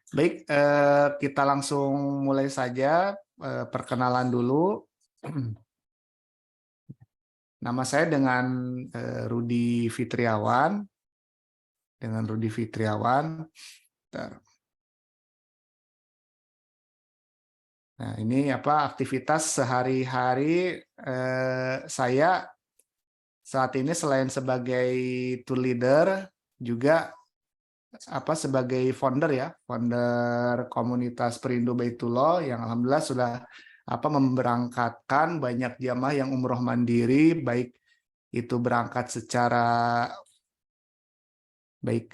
Baik, kita langsung mulai saja perkenalan dulu. Nama saya dengan Rudi Fitriawan. Bentar. Nah, ini aktivitas sehari-hari saya saat ini selain sebagai tour leader juga sebagai founder komunitas Perindu Baitullah yang alhamdulillah sudah memberangkatkan banyak jamaah yang umroh mandiri, baik itu berangkat secara baik.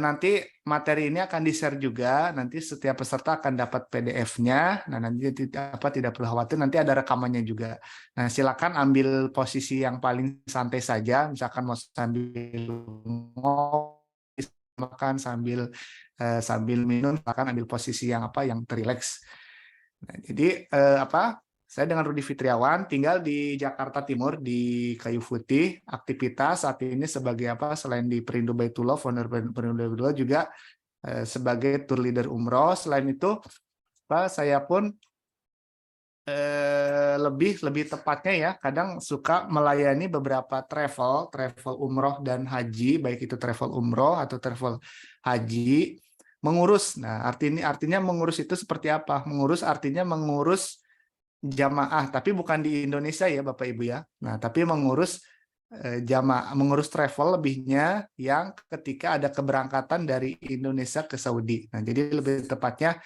Nanti materi ini akan di-share juga, nanti setiap peserta akan dapat PDF-nya. Nah, nanti tidak perlu khawatir, nanti ada rekamannya juga. Nah, silakan ambil posisi yang paling santai saja, misalkan mau sambil makan sambil minum, silakan ambil posisi yang terrileks. Nah, jadi saya dengan Rudi Fitriawan tinggal di Jakarta Timur di Kayu Putih. Aktivitas saat ini sebagai selain di Perindu Baitullah, founder Perindu Baitullah, juga sebagai tour leader umroh. Selain itu saya pun lebih tepatnya ya kadang suka melayani beberapa travel umroh dan haji, baik itu travel umroh atau travel haji, mengurus. Nah, artinya mengurus itu seperti apa? Mengurus artinya mengurus jamaah, tapi bukan di Indonesia ya Bapak Ibu ya. Nah, tapi mengurus jamaah, mengurus travel lebihnya yang ketika ada keberangkatan dari Indonesia ke Saudi. Nah, jadi lebih tepatnya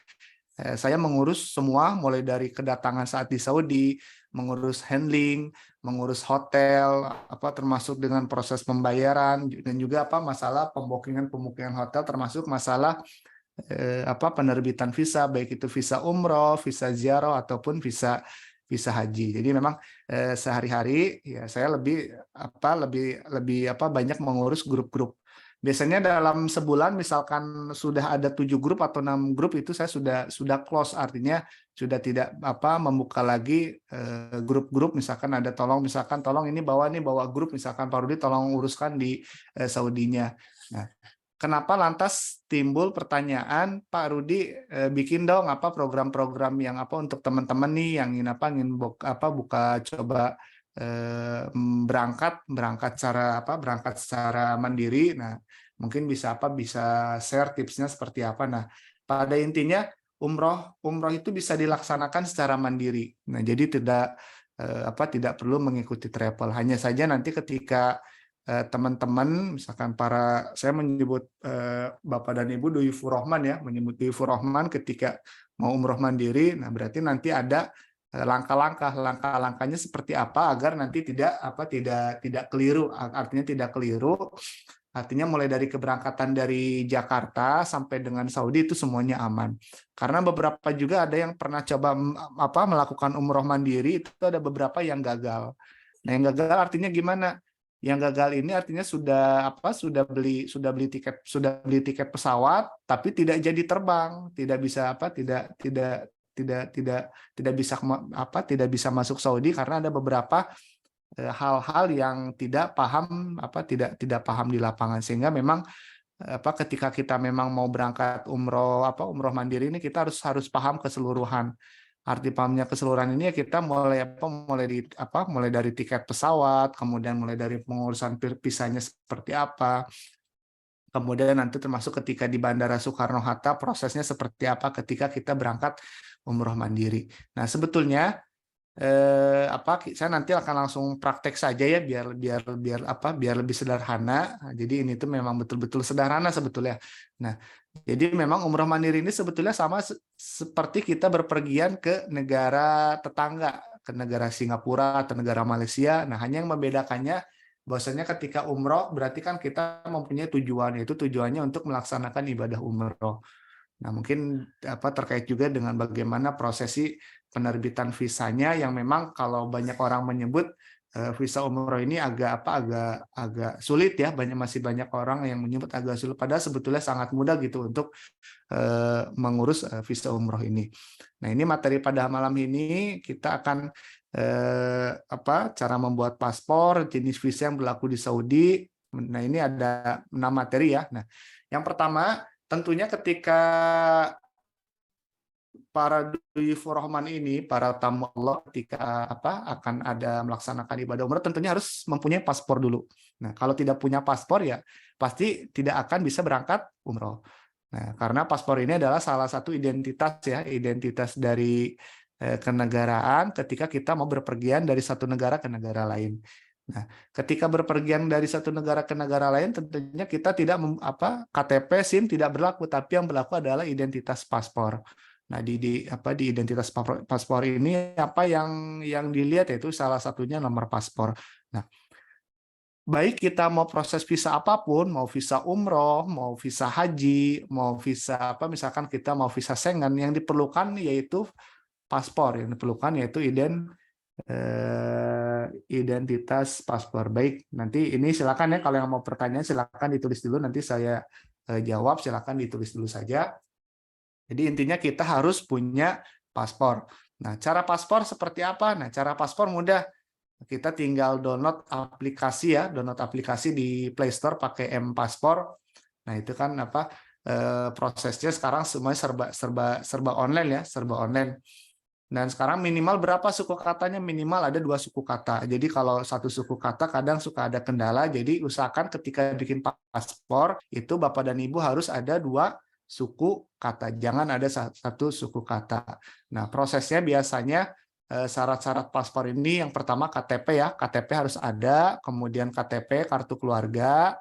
saya mengurus semua, mulai dari kedatangan saat di Saudi, mengurus handling, mengurus hotel, termasuk dengan proses pembayaran, dan juga masalah pembukingan hotel, termasuk masalah penerbitan visa, baik itu visa umroh, visa ziarah, ataupun visa haji. Jadi memang sehari-hari ya saya lebih banyak mengurus grup-grup. Biasanya dalam sebulan misalkan sudah ada 7 grup atau 6 grup, itu saya sudah close, artinya sudah tidak membuka lagi grup-grup. Misalkan ada tolong ini bawa grup, misalkan Pak Rudi tolong uruskan di Saudinya. Nah, kenapa lantas timbul pertanyaan, Pak Rudi bikin dong program-program yang untuk teman-teman nih yang ingin buka coba berangkat secara mandiri. Nah, mungkin bisa share tipsnya seperti apa. Nah, pada intinya umroh itu bisa dilaksanakan secara mandiri. Nah, jadi tidak perlu mengikuti travel. Hanya saja nanti ketika teman-teman, misalkan saya menyebut Bapak dan Ibu Duyufur Rahman ya, menyebut Duyufur Rahman ketika mau umroh mandiri. Nah, berarti nanti ada langkahnya seperti apa agar nanti tidak keliru. Artinya mulai dari keberangkatan dari Jakarta sampai dengan Saudi itu semuanya aman. Karena beberapa juga ada yang pernah coba melakukan umroh mandiri, itu ada beberapa yang gagal. Nah, yang gagal artinya gimana? Yang gagal ini artinya sudah beli tiket pesawat tapi tidak jadi terbang, tidak bisa tidak bisa masuk Saudi karena ada beberapa hal-hal yang tidak paham di lapangan, sehingga memang ketika kita memang mau berangkat umroh mandiri ini kita harus paham keseluruhan. Arti pahamnya keseluruhan ini ya kita mulai dari tiket pesawat, kemudian mulai dari pengurusan visanya seperti apa, kemudian nanti termasuk ketika di Bandara Soekarno-Hatta prosesnya seperti apa ketika kita berangkat umroh mandiri. Nah, sebetulnya saya nanti akan langsung praktek saja ya biar lebih sederhana. Nah, jadi ini tuh memang betul-betul sederhana sebetulnya. Nah, jadi memang umroh mandiri ini sebetulnya sama seperti kita berpergian ke negara tetangga, ke negara Singapura atau negara Malaysia. Nah, hanya yang membedakannya bahwasanya ketika umroh berarti kan kita mempunyai tujuan, yaitu tujuannya untuk melaksanakan ibadah umroh. Nah, mungkin terkait juga dengan bagaimana prosesi penerbitan visanya, yang memang kalau banyak orang menyebut visa umroh ini agak sulit ya, masih banyak orang yang menyebut agak sulit, padahal sebetulnya sangat mudah gitu untuk mengurus visa umroh ini. Nah, ini materi pada malam ini kita akan cara membuat paspor, jenis visa yang berlaku di Saudi. Nah, ini ada 6 materi ya. Nah, yang pertama tentunya ketika para Duyufur Rahman ini, para tamu Allah ketika akan ada melaksanakan ibadah umrah tentunya harus mempunyai paspor dulu. Nah, kalau tidak punya paspor ya pasti tidak akan bisa berangkat umroh. Nah, karena paspor ini adalah salah satu identitas ya, identitas dari kenegaraan ketika kita mau berpergian dari satu negara ke negara lain. Nah, ketika berpergian dari satu negara ke negara lain, tentunya kita tidak KTP, SIM tidak berlaku, tapi yang berlaku adalah identitas paspor. Nah, di identitas paspor ini apa yang dilihat yaitu salah satunya nomor paspor. Nah, baik kita mau proses visa apapun, mau visa umroh, mau visa haji, mau visa misalkan kita mau visa Schengen, yang diperlukan yaitu paspor, yang diperlukan yaitu identitas paspor. Baik, nanti ini silakan ya, kalau yang mau pertanyaan silakan ditulis dulu, nanti saya jawab, silakan ditulis dulu saja. Jadi intinya kita harus punya paspor. Nah, cara paspor seperti apa? Nah, cara paspor mudah. Kita tinggal download aplikasi ya, download aplikasi di Play Store pakai M-Paspor. Nah, itu kan prosesnya sekarang semuanya serba online ya, serba online. Dan sekarang minimal berapa suku katanya? Minimal ada 2 suku kata. Jadi kalau satu suku kata kadang suka ada kendala. Jadi usahakan ketika bikin paspor itu Bapak dan Ibu harus ada 2 suku kata. Jangan ada satu suku kata. Nah, prosesnya biasanya syarat-syarat paspor ini yang pertama KTP ya. KTP harus ada, kemudian KTP kartu keluarga,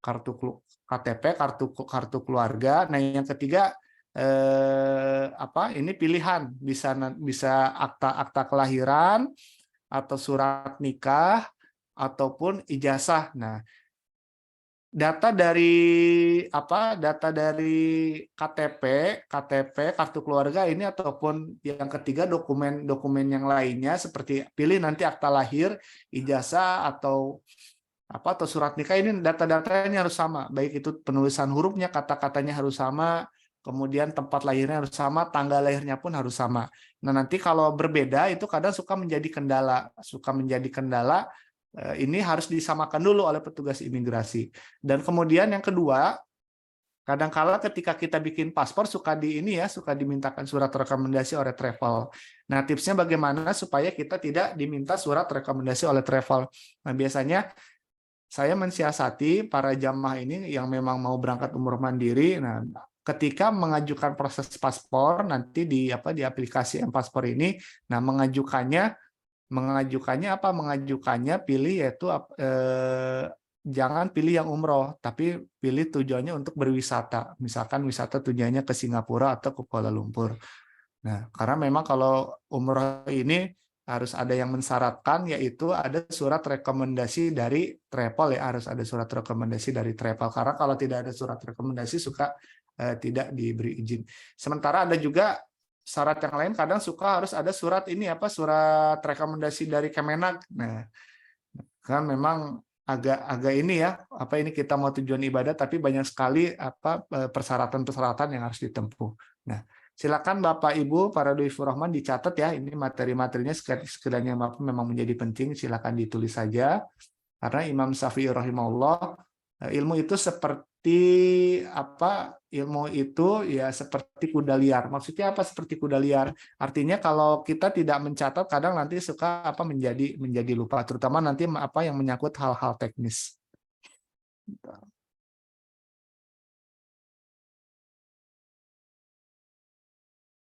KTP kartu keluarga. Nah, yang ketiga ini pilihan bisa akta kelahiran atau surat nikah ataupun ijazah. Nah, data dari KTP kartu keluarga ini ataupun yang ketiga dokumen yang lainnya seperti pilih nanti akta lahir, ijazah atau surat nikah, ini data-data ini harus sama, baik itu penulisan hurufnya, kata-katanya harus sama, kemudian tempat lahirnya harus sama, tanggal lahirnya pun harus sama. Nah, nanti kalau berbeda itu kadang suka menjadi kendala. Ini harus disamakan dulu oleh petugas imigrasi. Dan kemudian yang kedua, kadang-kala ketika kita bikin paspor suka dimintakan surat rekomendasi oleh travel. Nah, tipsnya bagaimana supaya kita tidak diminta surat rekomendasi oleh travel. Nah, biasanya saya mensiasati para jamaah ini yang memang mau berangkat umroh mandiri. Nah, ketika mengajukan proses paspor nanti di aplikasi M-Paspor ini, nah mengajukannya pilih yaitu jangan pilih yang umroh, tapi pilih tujuannya untuk berwisata. Misalkan wisata tujuannya ke Singapura atau ke Kuala Lumpur. Nah, karena memang kalau umroh ini harus ada yang mensyaratkan, yaitu ada surat rekomendasi dari travel ya, harus ada surat rekomendasi dari travel. Karena kalau tidak ada surat rekomendasi suka tidak diberi izin. Sementara ada juga syarat yang lain, kadang suka harus ada surat surat rekomendasi dari Kemenag. Nah, kan memang agak ini ya, ini kita mau tujuan ibadah tapi banyak sekali persyaratan-persyaratan yang harus ditempuh. Nah, silakan Bapak Ibu para Duyufur Rahman dicatat ya, ini materi-materinya sekiranya memang menjadi penting, silakan ditulis saja. Karena Imam Syafi'i rahimahullah, ilmu itu seperti kuda liar. Maksudnya apa seperti kuda liar? Artinya kalau kita tidak mencatat kadang nanti suka menjadi lupa, terutama nanti yang menyangkut hal-hal teknis.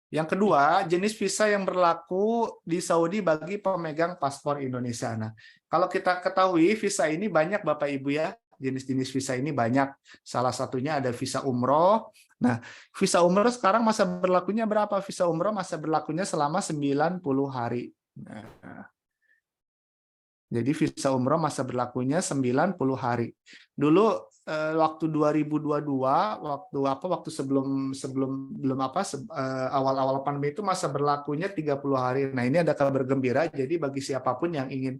Yang kedua, jenis visa yang berlaku di Saudi bagi pemegang paspor Indonesia. Nah, kalau kita ketahui visa ini banyak Bapak Ibu ya, jenis-jenis visa ini banyak. Salah satunya ada visa umroh. Nah, visa umroh sekarang masa berlakunya berapa? Visa umroh masa berlakunya selama 90 hari. Nah, jadi visa umroh masa berlakunya 90 hari. Dulu waktu 2022, waktu sebelum awal-awal pandemi itu masa berlakunya 30 hari. Nah, ini ada kabar gembira, jadi bagi siapapun yang ingin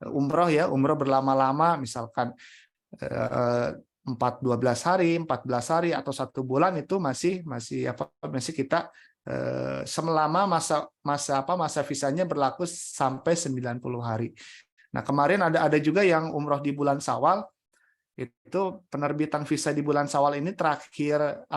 umroh berlama-lama, misalkan 12 hari, 14 hari atau 1 bulan, itu masih kita selama masa visanya berlaku sampai 90 hari. Nah, kemarin ada juga yang umroh di bulan Syawal. Itu penerbitan visa di bulan Syawal ini terakhir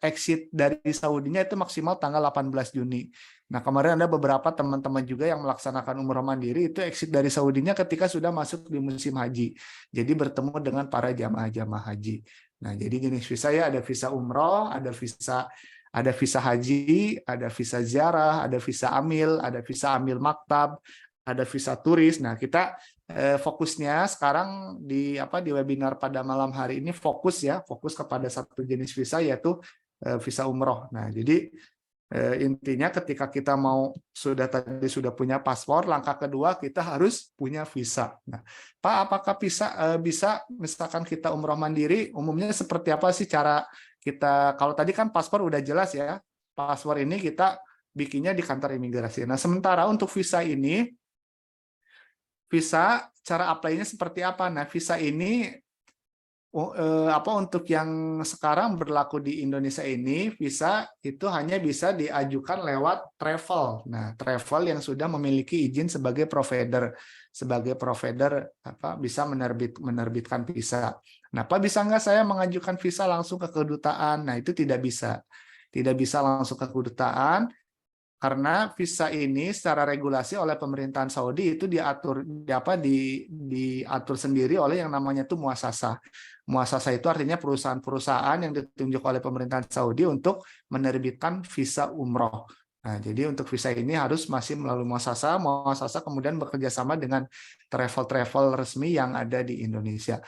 exit dari Saudinya itu maksimal tanggal 18 Juni. Nah, kemarin ada beberapa teman-teman juga yang melaksanakan umroh mandiri itu exit dari Saudinya ketika sudah masuk di musim haji. Jadi bertemu dengan para jamaah-jamaah haji. Nah, jadi jenis visa ya ada visa umroh, ada visa haji, ada visa ziarah, ada visa amil, ada visa amil maktab, ada visa turis. Nah, kita fokusnya sekarang di webinar pada malam hari ini fokus kepada satu jenis visa yaitu visa umroh. Nah, jadi intinya ketika kita sudah punya paspor, langkah kedua kita harus punya visa. Nah, Pak, apakah bisa misalkan kita umroh mandiri, umumnya seperti apa sih cara kita? Kalau tadi kan paspor udah jelas ya, paspor ini kita bikinnya di kantor imigrasi. Nah, sementara untuk visa ini, visa cara apply-nya seperti apa? Nah, visa ini untuk yang sekarang berlaku di Indonesia ini, visa itu hanya bisa diajukan lewat travel. Nah, travel yang sudah memiliki izin sebagai provider bisa menerbitkan visa. Nah, Pak, bisa nggak saya mengajukan visa langsung ke kedutaan? Nah, itu tidak bisa. Tidak bisa langsung ke kedutaan. Karena visa ini secara regulasi oleh pemerintahan Saudi itu diatur sendiri oleh yang namanya itu muasasah. Muasasah itu artinya perusahaan-perusahaan yang ditunjuk oleh pemerintahan Saudi untuk menerbitkan visa umroh. Nah, jadi untuk visa ini harus masih melalui muasasah. Muasasah kemudian bekerja sama dengan travel-travel resmi yang ada di Indonesia.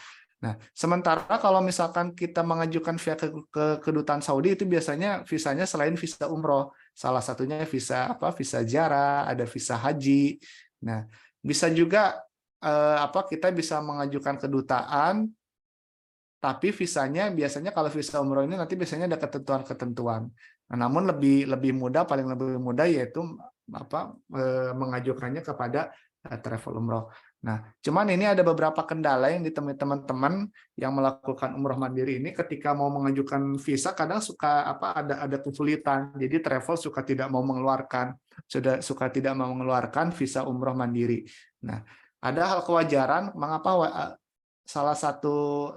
Nah, sementara kalau misalkan kita mengajukan via ke kedutaan Saudi itu biasanya visanya selain visa umroh. Salah satunya visa ziarah, ada visa haji. Nah, bisa juga kita bisa mengajukan kedutaan, tapi visanya biasanya kalau visa umroh ini nanti biasanya ada ketentuan-ketentuan. Nah, namun lebih mudah, paling lebih mudah yaitu mengajukannya kepada travel umroh. Nah, cuman ini ada beberapa kendala yang ditemui teman-teman yang melakukan umroh mandiri ini ketika mau mengajukan visa kadang suka ada kesulitan. Jadi travel suka tidak mau mengeluarkan visa umroh mandiri. Nah, ada hal kewajaran mengapa salah satu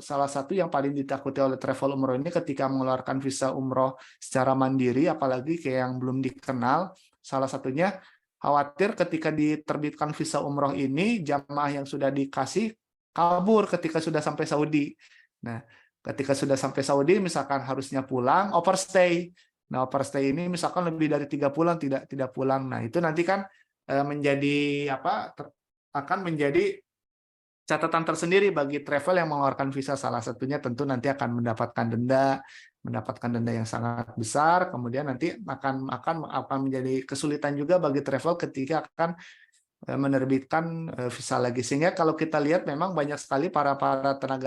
yang paling ditakuti oleh travel umroh ini ketika mengeluarkan visa umroh secara mandiri, apalagi kayak yang belum dikenal, salah satunya khawatir ketika diterbitkan visa umroh ini, jamaah yang sudah dikasih kabur ketika sudah sampai Saudi. Nah, ketika sudah sampai Saudi, misalkan harusnya pulang, overstay. Nah, overstay ini misalkan lebih dari 3 bulan tidak pulang. Nah, itu nanti kan akan menjadi catatan tersendiri bagi travel yang mengeluarkan visa. Salah satunya tentu nanti akan mendapatkan denda yang sangat besar. Kemudian nanti akan menjadi kesulitan juga bagi travel ketika akan menerbitkan visa lagi. Sehingga kalau kita lihat memang banyak sekali para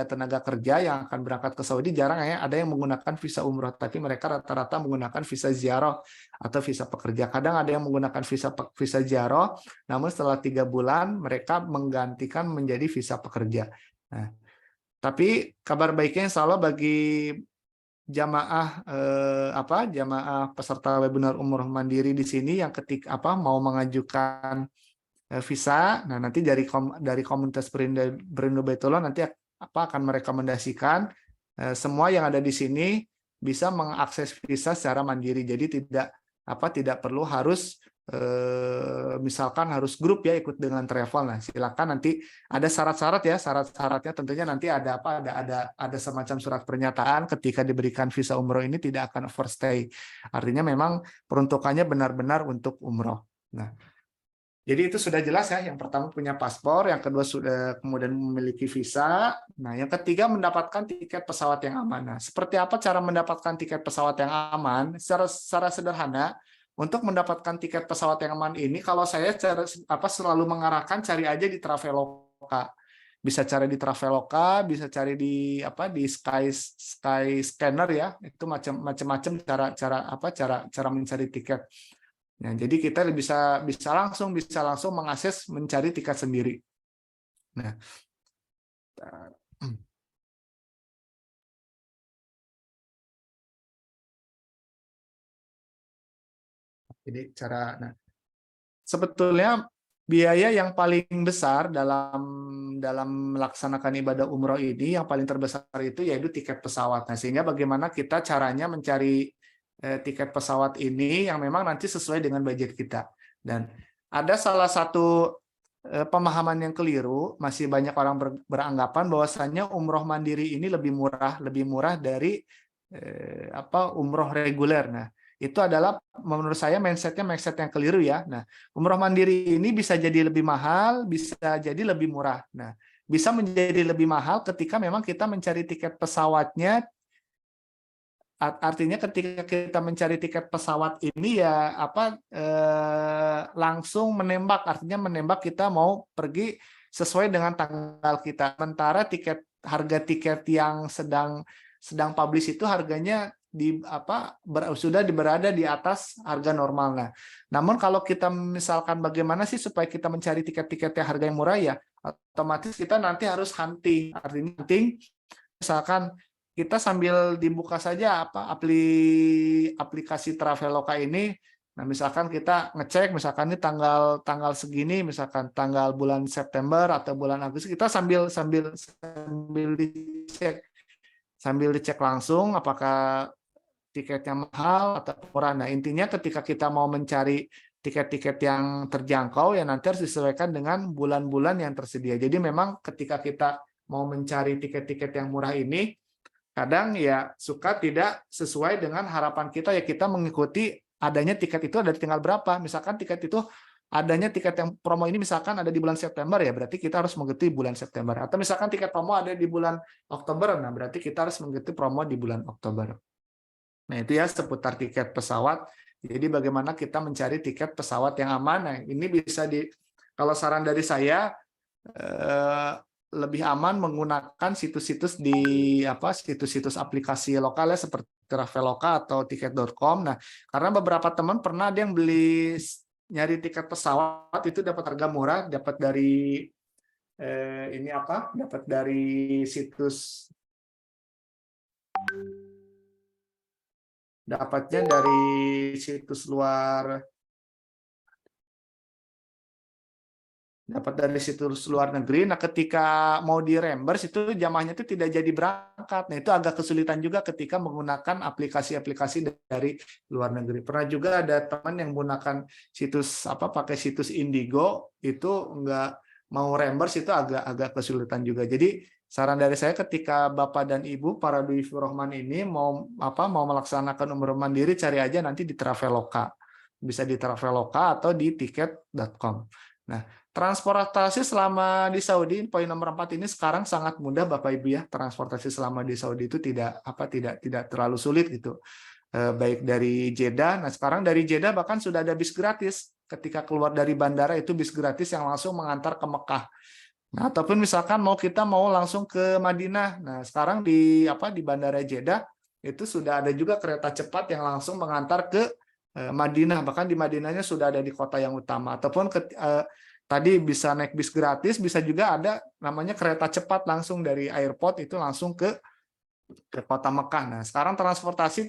tenaga kerja yang akan berangkat ke Saudi, jarang ya ada yang menggunakan visa umroh, tapi mereka rata-rata menggunakan visa ziarah atau visa pekerja. Kadang ada yang menggunakan visa ziarah, namun setelah 3 bulan mereka menggantikan menjadi visa pekerja. Nah, tapi kabar baiknya insya Allah bagi jamaah peserta webinar umroh mandiri di sini yang mau mengajukan visa. Nah, nanti dari komunitas Berindo Baitullah nanti akan merekomendasikan semua yang ada di sini bisa mengakses visa secara mandiri. Jadi tidak perlu harus misalkan harus grup ya ikut dengan travel. Nah, silakan nanti ada syarat-syarat ya. Syarat-syaratnya tentunya nanti ada semacam surat pernyataan ketika diberikan visa umroh ini tidak akan overstay. Artinya memang peruntukannya benar-benar untuk umroh. Nah, jadi itu sudah jelas ya. Yang pertama punya paspor, yang kedua sudah kemudian memiliki visa. Nah, yang ketiga mendapatkan tiket pesawat yang aman. Nah, seperti apa cara mendapatkan tiket pesawat yang aman? Secara sederhana, untuk mendapatkan tiket pesawat yang aman ini, kalau saya selalu mengarahkan cari aja di Traveloka. Bisa cari di Traveloka, bisa cari di Skyscanner ya. Itu macam-macam cara mencari tiket. Nah, jadi kita bisa langsung mengakses mencari tiket sendiri. Nah, jadi sebetulnya biaya yang paling besar dalam melaksanakan ibadah umroh ini, yang paling terbesar itu yaitu tiket pesawat. Nah, sehingga bagaimana kita caranya mencari tiket pesawat ini yang memang nanti sesuai dengan budget kita. Dan ada salah satu pemahaman yang keliru, masih banyak orang beranggapan bahwasannya umroh mandiri ini lebih murah dari umroh reguler. Nah, itu adalah menurut saya mindset yang keliru ya. Nah, umroh mandiri ini bisa jadi lebih mahal, bisa jadi lebih murah. Nah, bisa menjadi lebih mahal ketika memang kita mencari tiket pesawatnya. Artinya ketika kita mencari tiket pesawat ini ya langsung menembak, artinya menembak kita mau pergi sesuai dengan tanggal kita. Sementara harga tiket yang sedang publish itu harganya sudah berada di atas harga normal. Nah, namun kalau kita misalkan bagaimana sih supaya kita mencari tiket-tiket yang harga yang murah, ya otomatis kita nanti harus hunting. Artinya hunting, misalkan kita sambil dibuka saja aplikasi Traveloka ini. Nah, misalkan kita ngecek, misalkan ini tanggal segini, misalkan tanggal bulan September atau bulan Agustus, kita sambil dicek langsung apakah tiketnya mahal atau murah. Nah, intinya ketika kita mau mencari tiket-tiket yang terjangkau, ya nanti harus disesuaikan dengan bulan-bulan yang tersedia. Jadi memang ketika kita mau mencari tiket-tiket yang murah ini, kadang ya suka tidak sesuai dengan harapan kita, ya kita mengikuti adanya tiket itu ada di tanggal berapa. Misalkan tiket itu adanya tiket yang promo ini misalkan ada di bulan September, ya berarti kita harus mengikuti bulan September. Atau misalkan tiket promo ada di bulan Oktober, nah berarti kita harus mengikuti promo di bulan Oktober. Nah, itu ya seputar tiket pesawat. Jadi bagaimana kita mencari tiket pesawat yang aman. Nah, ini bisa kalau saran dari saya, lebih aman menggunakan situs-situs situs-situs aplikasi lokal ya, seperti Traveloka atau tiket.com. Nah, karena beberapa teman pernah ada yang nyari tiket pesawat itu dapat harga murah, dapat dari dapat dari situs, dapatnya dari situs luar negeri. Nah, ketika mau di reimburse itu jamaahnya itu tidak jadi berangkat. Nah, itu agak kesulitan juga ketika menggunakan aplikasi-aplikasi dari luar negeri. Pernah juga ada teman yang menggunakan pakai situs Indigo, itu nggak mau reimburse, itu agak kesulitan juga. Jadi saran dari saya, ketika Bapak dan Ibu para Duifur Rahman ini mau melaksanakan umroh mandiri, cari aja nanti di Traveloka. Bisa di Traveloka atau di tiket.com. Nah, transportasi selama di Saudi, poin nomor 4 ini sekarang sangat mudah Bapak Ibu ya. Transportasi selama di Saudi itu tidak terlalu sulit gitu. Baik dari Jeddah. Nah, sekarang dari Jeddah bahkan sudah ada bis gratis. Ketika keluar dari bandara itu bis gratis yang langsung mengantar ke Mekah. Nah, ataupun misalkan kita mau langsung ke Madinah. Nah, sekarang di bandara Jeddah itu sudah ada juga kereta cepat yang langsung mengantar ke Madinah. Bahkan di Madinahnya sudah ada di kota yang utama. Ataupun tadi bisa naik bis gratis, bisa juga ada namanya kereta cepat langsung dari airport itu langsung ke kota Mekah. Nah, sekarang transportasi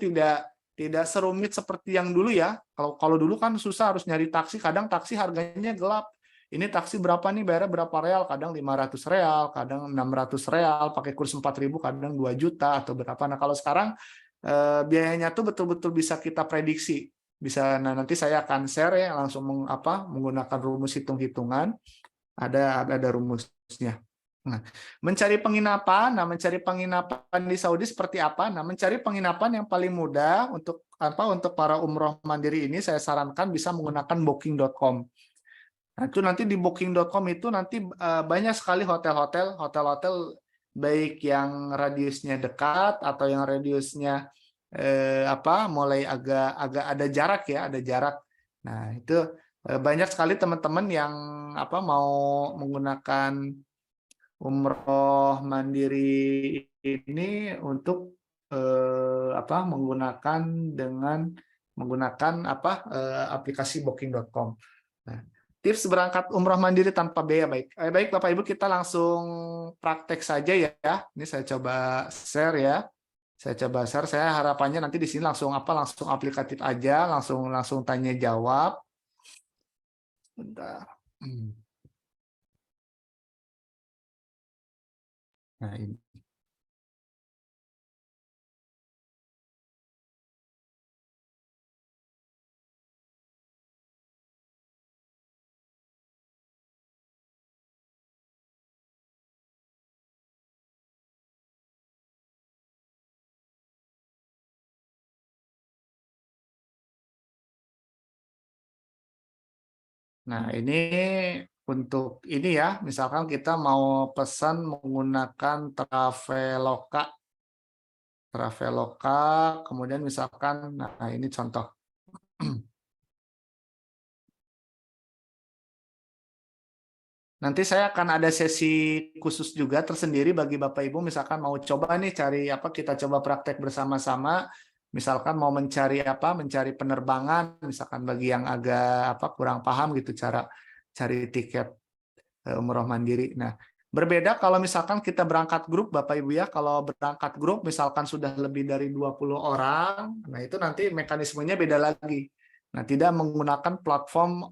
tidak serumit seperti yang dulu ya. Kalau dulu kan susah, harus nyari taksi, kadang taksi harganya gelap. Ini taksi berapa nih, bayarnya berapa real, kadang 500 real, kadang 600 real, pakai kurs 4.000, kadang 2 juta atau berapa. Nah, kalau sekarang biayanya tuh betul-betul bisa kita prediksi. Nah, nanti saya akan share ya langsung menggunakan rumus hitung-hitungan. Ada rumusnya. Nah, mencari penginapan. Nah, mencari penginapan di Saudi seperti apa? Nah, mencari penginapan yang paling mudah untuk para umroh mandiri ini, saya sarankan bisa menggunakan booking.com. Nah, itu nanti di booking.com itu nanti banyak sekali hotel-hotel baik yang radiusnya dekat atau yang radiusnya mulai agak ada jarak ya, ada jarak. Nah, itu banyak sekali teman-teman yang mau menggunakan umroh mandiri ini untuk menggunakan aplikasi booking.com. Nah, tips berangkat umroh mandiri tanpa biaya. Baik Bapak Ibu, kita langsung praktek saja ya. Ini saya coba share ya. Saya harapannya nanti di sini langsung aplikatif aja, langsung tanya jawab. Bentar. Nah, ini. Nah, ini untuk ini ya, misalkan kita mau pesan menggunakan Traveloka. Traveloka, kemudian misalkan, nah ini contoh. Nanti saya akan ada sesi khusus juga tersendiri bagi Bapak Ibu, misalkan mau coba nih cari apa, kita coba praktek bersama-sama, misalkan mau mencari apa, mencari penerbangan, misalkan bagi yang agak apa kurang paham gitu cara cari tiket umroh mandiri. Nah, berbeda kalau misalkan kita berangkat grup Bapak Ibu ya, kalau berangkat grup misalkan sudah lebih dari 20 orang, nah itu nanti mekanismenya beda lagi. Nah, tidak menggunakan platform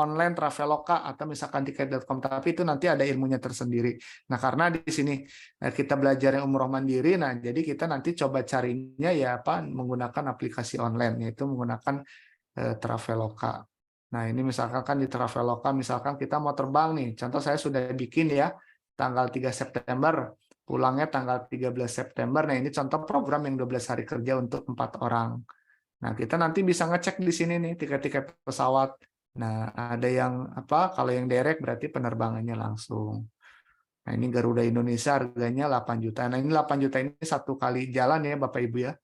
online Traveloka atau misalkan tiket.com, tapi itu nanti ada ilmunya tersendiri. Nah, karena di sini kita belajar yang umroh mandiri, nah jadi kita nanti coba carinya ya apa menggunakan aplikasi online, yaitu menggunakan Traveloka. Nah, ini misalkan kan di Traveloka, misalkan kita mau terbang nih, contoh saya sudah bikin ya, tanggal 3 September, pulangnya tanggal 13 September, nah ini contoh program yang 12 hari kerja untuk 4 orang. Nah, kita nanti bisa ngecek di sini nih tiket-tiket pesawat. Nah, ada yang apa? Kalau yang direct berarti penerbangannya langsung. Nah, ini Garuda Indonesia harganya 8 juta. Nah, ini 8 juta ini satu kali jalan ya Bapak Ibu ya.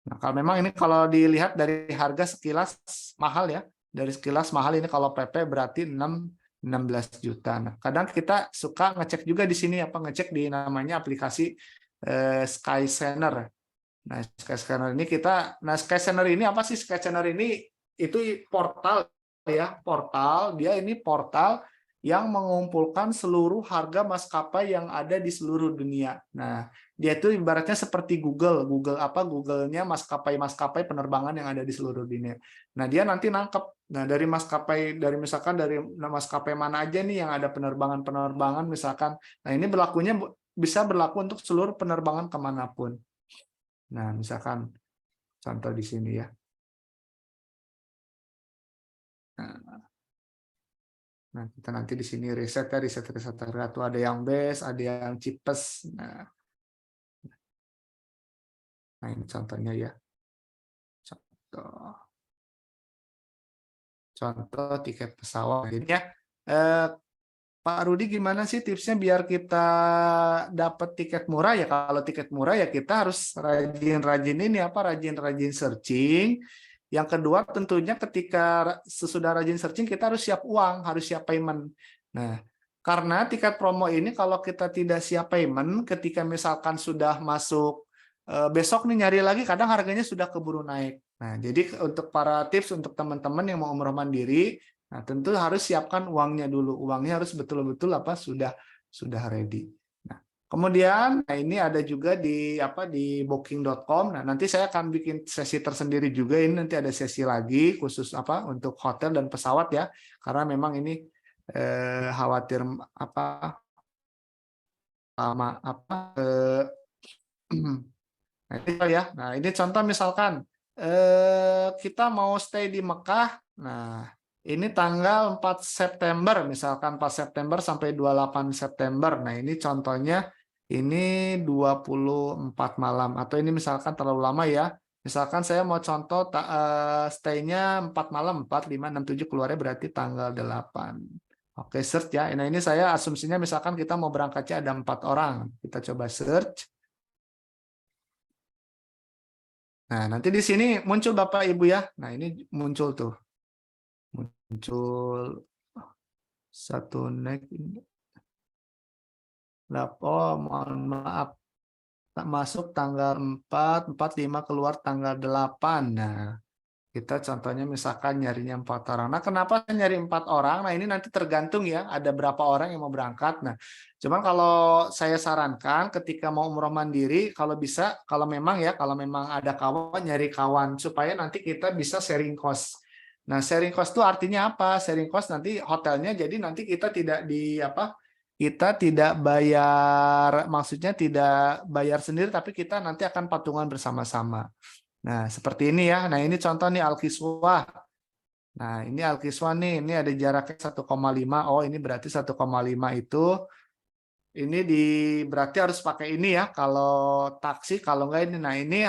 Nah, kalau memang ini kalau dilihat dari harga sekilas mahal ya. Dari sekilas mahal ini kalau PP berarti 16 juta. Nah, kadang kita suka ngecek juga di sini apa ngecek di namanya aplikasi Skyscanner. Nah, Skyscanner ini Skyscanner ini apa sih? Skyscanner ini itu portal ya, portal. Dia ini portal yang mengumpulkan seluruh harga maskapai yang ada di seluruh dunia. Nah, dia itu ibaratnya seperti Google. Google-nya maskapai-maskapai penerbangan yang ada di seluruh dunia. Nah, dia nanti nangkep. Nah, dari maskapai misalkan dari maskapai mana aja nih yang ada penerbangan-penerbangan misalkan. Nah, ini bisa berlaku untuk seluruh penerbangan kemanapun. Nah, misalkan contoh di sini ya. Nah, kita nanti di sini riset harga. Ada yang best, ada yang cheapest. Nah ini contohnya ya. Contoh tiket pesawat. Jadi ya, Pak Rudi gimana sih tipsnya biar kita dapat tiket murah ya? Kalau tiket murah ya kita harus rajin-rajin ini apa? Rajin-rajin searching. Yang kedua tentunya ketika sesudah rajin searching kita harus siap uang, harus siap payment. Nah, karena tiket promo ini kalau kita tidak siap payment, ketika misalkan sudah masuk besok nih nyari lagi, kadang harganya sudah keburu naik. Nah, jadi untuk para tips untuk teman-teman yang mau umroh mandiri, nah, tentu harus siapkan uangnya dulu. Uangnya harus betul-betul apa sudah ready. Nah, kemudian nah ini ada juga di booking.com. Nah, nanti saya akan bikin sesi tersendiri juga. Ini nanti ada sesi lagi khusus apa untuk hotel dan pesawat ya. Karena memang ini khawatir apa nah, ini ya. Nah, ini contoh misalkan kita mau stay di Mekah. Nah, ini tanggal 4 September, misalkan 4 September sampai 28 September. Nah, ini contohnya ini 24 malam. Atau ini misalkan terlalu lama ya. Misalkan saya mau contoh stay-nya 4 malam, 4, 5, 6, 7, keluarnya berarti tanggal 8. Oke, search ya. Nah, ini saya asumsinya misalkan kita mau berangkatnya ada 4 orang. Kita coba search. Nah, nanti di sini muncul Bapak Ibu ya. Nah, ini muncul tuh. Muncul satu naik. Oh, mohon maaf. Masuk tanggal 4, 5 keluar tanggal 8. Nah, kita contohnya misalkan nyarinya 4 orang. Nah, kenapa nyari 4 orang? Nah, ini nanti tergantung ya, ada berapa orang yang mau berangkat. Nah, cuman kalau saya sarankan ketika mau umroh mandiri, kalau bisa, kalau memang ada kawan, nyari kawan supaya nanti kita bisa sharing cost. Nah, sharing cost itu artinya apa? Sharing cost nanti hotelnya, jadi nanti kita tidak di apa? Kita tidak bayar, maksudnya tidak bayar sendiri, tapi kita nanti akan patungan bersama-sama. Nah, seperti ini ya. Nah, ini contoh nih Alkiswah. Nah, ini Alkiswah nih, ini ada jaraknya 1,5. Oh, ini berarti 1,5 itu ini berarti harus pakai ini ya. Kalau taksi, kalau enggak ini. Nah, ini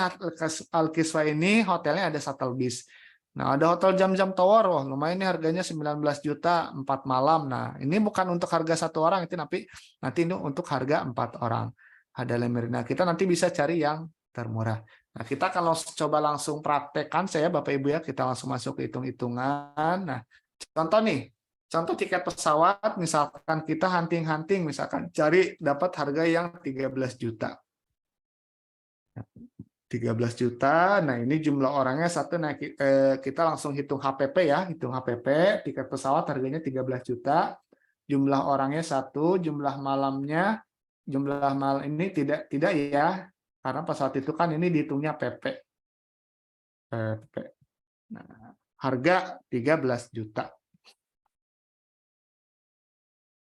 Alkiswah ini hotelnya ada shuttle bis. Nah, ada hotel Jam-Jam Tower. Wah, lumayan nih harganya 19 juta 4 malam. Nah, ini bukan untuk harga satu orang itu, tapi nanti ini untuk harga 4 orang. Ada lemari. Nah, kita nanti bisa cari yang termurah. Nah, kita kalau coba langsung praktekkan saya Bapak Ibu ya, kita langsung masuk ke hitung-hitungan. Nah, contoh nih. Contoh tiket pesawat, misalkan kita hunting-hunting, misalkan cari dapat harga yang 13 juta. 13 juta, nah ini jumlah orangnya satu, nah kita langsung hitung HPP ya, hitung HPP, tiket pesawat harganya 13 juta, jumlah orangnya satu, jumlah malamnya, jumlah malam ini tidak ya, karena pesawat itu kan ini dihitungnya PP. PP. Nah, harga 13 juta.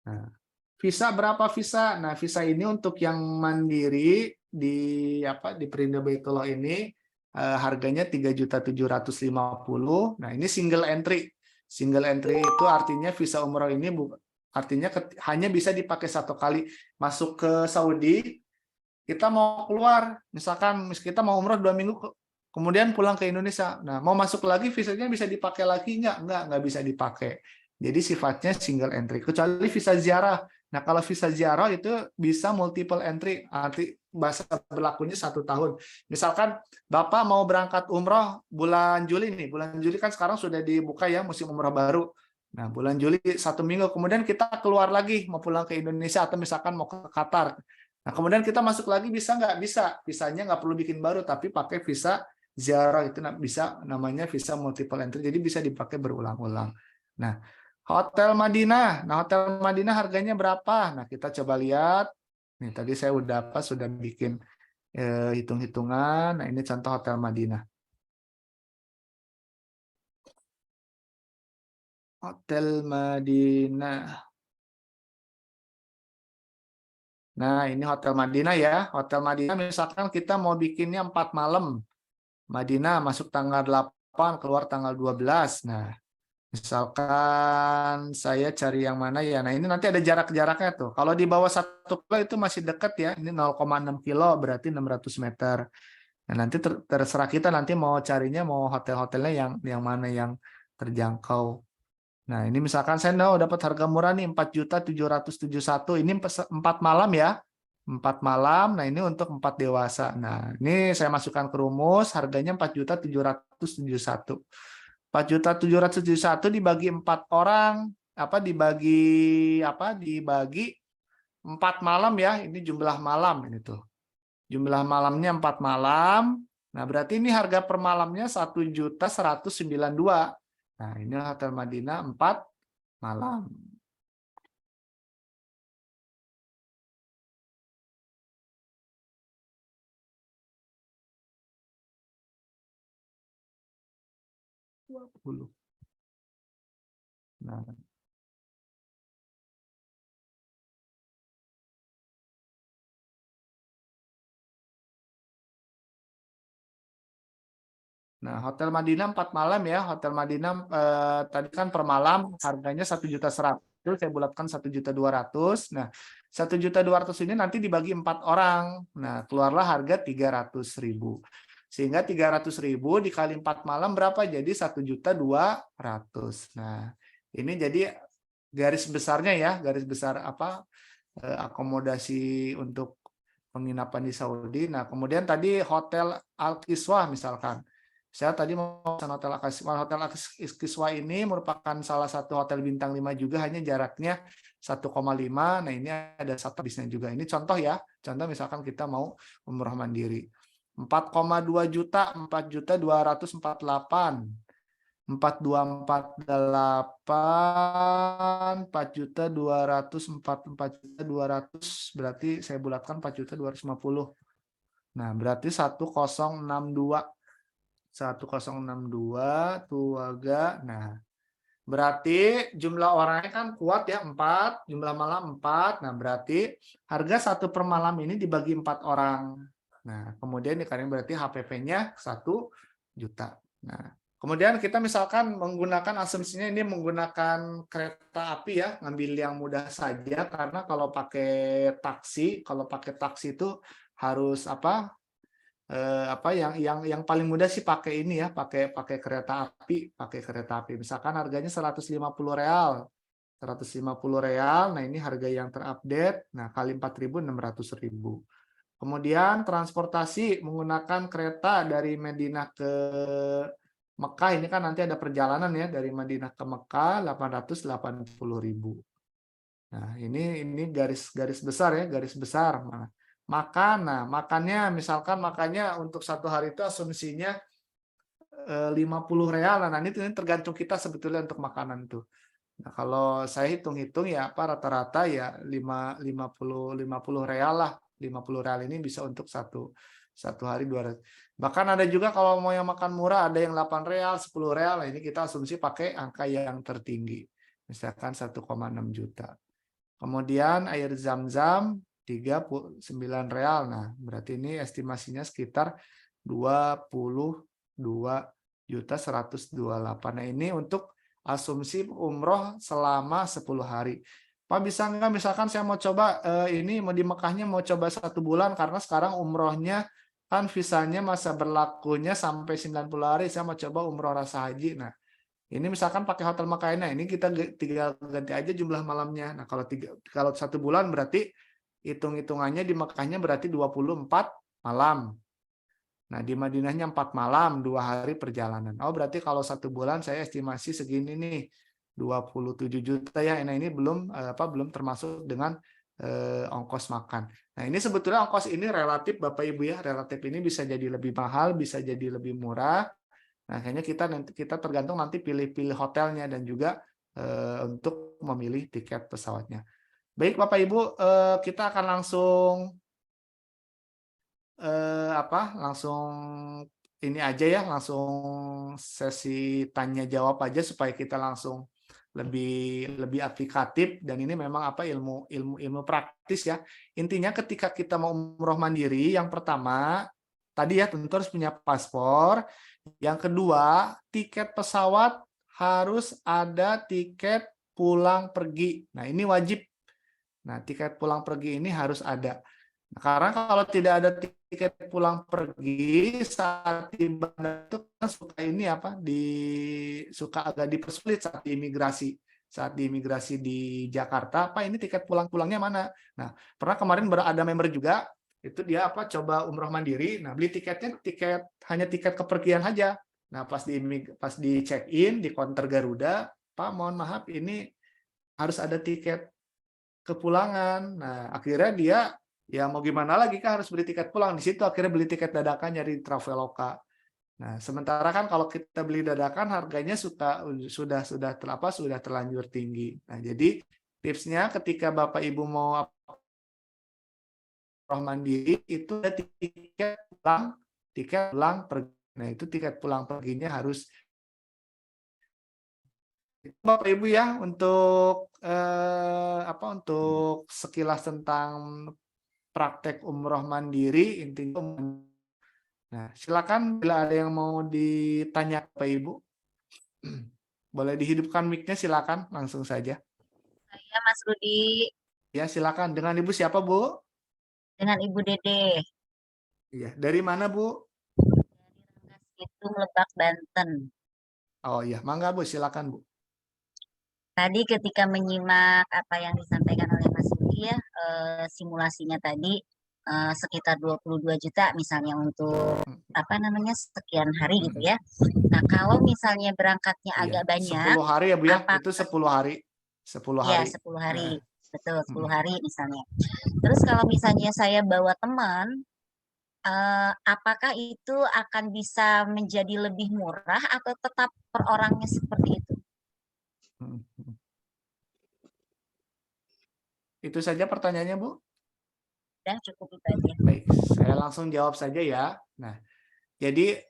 Nah, visa berapa visa? Nah, visa ini untuk yang mandiri di Perindo Baitullah ini harganya 3.750.000. Nah, ini single entry. Single entry itu artinya visa umroh ini artinya hanya bisa dipakai satu kali masuk ke Saudi. Kita mau keluar, misalkan kita mau umroh 2 minggu kemudian pulang ke Indonesia. Nah, mau masuk lagi visanya bisa dipakai lagi nggak bisa dipakai. Jadi sifatnya single entry, kecuali visa ziarah. Nah, kalau visa ziarah itu bisa multiple entry, arti bahasa berlakunya 1 tahun. Misalkan Bapak mau berangkat umroh bulan Juli nih, bulan Juli kan sekarang sudah dibuka ya musim umroh baru. Nah, bulan Juli 1 minggu, kemudian kita keluar lagi mau pulang ke Indonesia atau misalkan mau ke Qatar. Nah, kemudian kita masuk lagi bisa nggak? Bisa. Visanya nggak perlu bikin baru, tapi pakai visa ziarah itu bisa namanya visa multiple entry, jadi bisa dipakai berulang-ulang. Nah, Hotel Madinah. Nah, Hotel Madinah harganya berapa? Nah, kita coba lihat. Nih, tadi saya sudah bikin hitung-hitungan. Nah, ini contoh Hotel Madinah. Hotel Madinah. Nah, ini Hotel Madinah ya. Hotel Madinah misalkan kita mau bikinnya 4 malam. Madinah masuk tanggal 8, keluar tanggal 12. Nah, misalkan saya cari yang mana ya. Nah, ini nanti ada jarak-jaraknya tuh. Kalau di bawah 1 kilo itu masih dekat ya. Ini 0,6 kilo berarti 600 meter. Nah, nanti terserah kita nanti mau carinya mau hotel-hotelnya yang mana yang terjangkau. Nah, ini misalkan saya dapat harga murah nih 4.771. Ini 4 malam ya. 4 malam. Nah, ini untuk 4 dewasa. Nah, ini saya masukkan ke rumus, harganya 4.771. 4.771 dibagi 4 orang, dibagi 4 malam ya. Ini jumlah malam ini tuh. Jumlah malamnya 4 malam. Nah, berarti ini harga per malamnya 1.192. Nah, ini Hotel Madinah 4 malam. Nah, Hotel Madinah 4 malam ya. Hotel Madinah tadi kan per malam harganya 1.100.000. Saya bulatkan 1.200.000. Nah, 1.200.000 ini nanti dibagi 4 orang. Nah, keluarlah harga 300.000. Sehingga 300.000 dikali 4 malam berapa? Jadi 1.200.000. Nah, ini jadi garis besarnya ya, garis besar akomodasi untuk penginapan di Saudi. Nah, kemudian tadi Hotel Al-Kiswah misalkan. Saya tadi mau pesan Hotel Al-Kiswah. Hotel Al-Kiswah ini merupakan salah satu hotel bintang 5 juga, hanya jaraknya 1,5. Nah, ini ada satu bisnya juga. Ini contoh ya. Contoh misalkan kita mau umroh mandiri. 4,2 juta, 4.248. 4.248, 4.200, berarti saya bulatkan 4.250. Nah, berarti 1062. 1062 Tuaga. Nah, berarti jumlah orangnya kan kuat ya 4, jumlah malam 4. Nah, berarti harga 1 per malam ini dibagi 4 orang. Nah, kemudian dikali berarti HPP-nya 1 juta. Nah, kemudian kita misalkan menggunakan asumsinya ini menggunakan kereta api ya, ngambil yang mudah saja karena kalau pakai taksi itu harus yang paling mudah sih pakai ini ya, pakai kereta api. Misalkan harganya 150 real. 150 real. Nah, ini harga yang terupdate. Nah, kali 4.000 600.000. Kemudian transportasi menggunakan kereta dari Madinah ke Mekah, ini kan nanti ada perjalanan ya dari Madinah ke Mekah 880.000. Nah, ini garis besar ya, garis besar. Nah, makannya misalkan makannya untuk 1 hari itu asumsinya 50 real. Nah, ini tergantung kita sebetulnya untuk makanan itu. Nah, kalau saya hitung-hitung ya rata-rata ya 50 real lah. 50 real ini bisa untuk satu hari 200. Bahkan ada juga kalau mau yang makan murah ada yang 8 real, 10 real. Nah, ini kita asumsi pakai angka yang tertinggi. Misalkan 1,6 juta. Kemudian air zam-zam 39 real. Nah, berarti ini estimasinya sekitar 22.128. Nah, ini untuk asumsi umroh selama 10 hari. Pak, bisa nggak misalkan saya mau coba ini mau di Mekahnya mau coba 1 bulan karena sekarang umrohnya kan visanya masa berlakunya sampai 90 hari. Saya mau coba umroh rasa haji. Nah, ini misalkan pakai hotel Makaina, ini kita tinggal ganti aja jumlah malamnya. Nah, kalau 1 bulan berarti hitung-hitungannya di Mekahnya berarti 24 malam. Nah, di Madinahnya 4 malam, 2 hari perjalanan. Oh, berarti kalau 1 bulan saya estimasi segini nih, 27 juta ya. Nah, ini belum termasuk dengan ongkos makan. Nah, ini sebetulnya ongkos ini relatif Bapak Ibu ya, relatif ini bisa jadi lebih mahal, bisa jadi lebih murah. Nah, kayaknya kita tergantung nanti pilih-pilih hotelnya dan juga untuk memilih tiket pesawatnya. Baik, Bapak Ibu, kita akan langsung ini aja ya, langsung sesi tanya jawab aja supaya kita langsung lebih aplikatif dan ini memang ilmu praktis ya. Intinya ketika kita mau umroh mandiri, yang pertama tadi ya tentu harus punya paspor. Yang kedua, tiket pesawat harus ada tiket pulang pergi. Nah, ini wajib. Nah, tiket pulang pergi ini harus ada. Nah, karena kalau tidak ada tiket pulang pergi saat di bandara itu kan suka agak dipersulit saat diimigrasi di Jakarta. Apa ini tiket pulangnya mana? Nah, pernah kemarin ada member juga itu dia coba umroh mandiri. Nah, beli tiketnya hanya tiket kepergian aja. Nah, pas di check in di counter Garuda, Pak, mohon maaf ini harus ada tiket kepulangan. Nah, akhirnya dia ya mau gimana lagi kan harus beli tiket pulang. Di situ akhirnya beli tiket dadakan nyari Traveloka. Nah, sementara kan kalau kita beli dadakan harganya sudah terlanjur tinggi. Nah, jadi tipsnya ketika Bapak Ibu mau umroh mandiri itu ada tiket pulang pergi. Nah, itu tiket pulang perginya harus Bapak Ibu ya untuk sekilas tentang praktek umroh mandiri intinya. Nah, silakan bila ada yang mau ditanya Bapak Ibu. Boleh dihidupkan mic-nya silakan langsung saja. Saya Mas Rudi. Ya, silakan. Dengan Ibu siapa, Bu? Dengan Ibu Dede. Iya, dari mana, Bu? Dari Rangkas Bitung, Lebak, Banten. Oh iya, mangga Bu, silakan Bu. Tadi ketika menyimak apa yang disampaikan oleh Mas Rudi ya, simulasinya tadi sekitar 22 juta misalnya untuk sekian hari gitu ya. Nah, kalau misalnya berangkatnya Iya, agak banyak, 10 hari ya Bu ya, itu 10 hari. 10 ya hari. 10 hari. Betul, 10 hari misalnya. Terus kalau misalnya saya bawa teman, apakah itu akan bisa menjadi lebih murah atau tetap per orangnya seperti itu? Itu saja pertanyaannya, Bu? Udah cukup itu aja. Baik, saya langsung jawab saja ya. Nah, jadi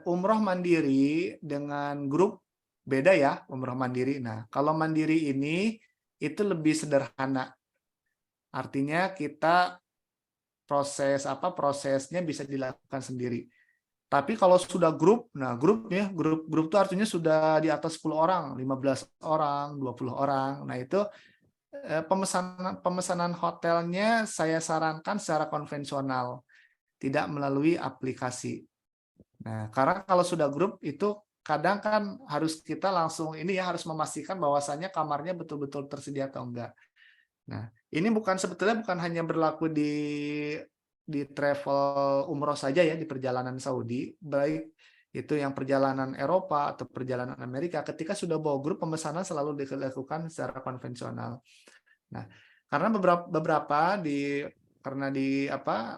umroh mandiri dengan grup beda ya, umroh mandiri. Nah, kalau mandiri ini itu lebih sederhana. Artinya kita prosesnya bisa dilakukan sendiri. Tapi kalau sudah grup, nah grup itu artinya sudah di atas 10 orang, 15 orang, 20 orang. Nah, itu pemesanan hotelnya saya sarankan secara konvensional, tidak melalui aplikasi. Nah, karena kalau sudah grup itu kadang kan harus kita langsung ini ya, harus memastikan bahwasannya kamarnya betul-betul tersedia atau enggak. Nah, ini sebetulnya bukan hanya berlaku di travel umroh saja ya, di perjalanan Saudi, baik itu yang perjalanan Eropa atau perjalanan Amerika, ketika sudah bawa grup, pemesanan selalu dilakukan secara konvensional. Nah, karena beberapa karena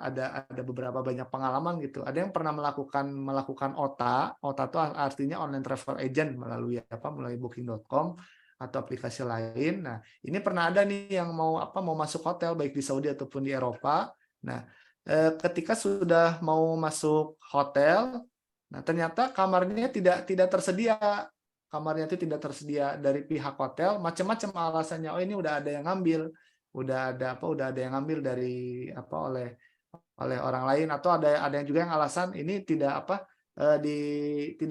ada beberapa banyak pengalaman gitu. Ada yang pernah melakukan OTA itu artinya online travel agent melalui booking.com atau aplikasi lain. Nah, ini pernah ada nih yang mau masuk hotel baik di Saudi ataupun di Eropa. Nah, ketika sudah mau masuk hotel, nah ternyata kamarnya tidak tersedia. Kamarnya itu tidak tersedia dari pihak hotel, macam-macam alasannya. Oh, ini udah ada yang ngambil, udah ada yang ngambil dari oleh orang lain, atau ada yang juga yang alasan ini tidak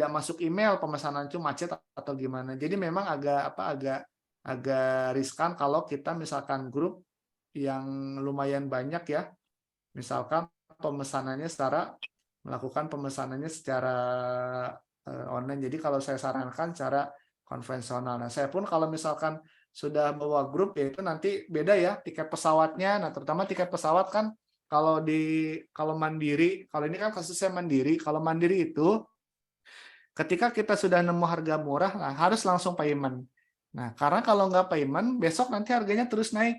masuk email, pemesanan itu macet atau gimana. Jadi memang agak riskan kalau kita misalkan grup yang lumayan banyak ya, misalkan melakukan pemesanannya secara online. Jadi kalau saya sarankan cara konvensional. Nah, saya pun kalau misalkan sudah bawa grup, ya itu nanti beda ya tiket pesawatnya. Nah, terutama tiket pesawat kan kalau mandiri, kalau ini kan kasusnya mandiri. Kalau mandiri itu ketika kita sudah nemu harga murah, nah harus langsung payment. Nah, karena kalau nggak payment, besok nanti harganya terus naik.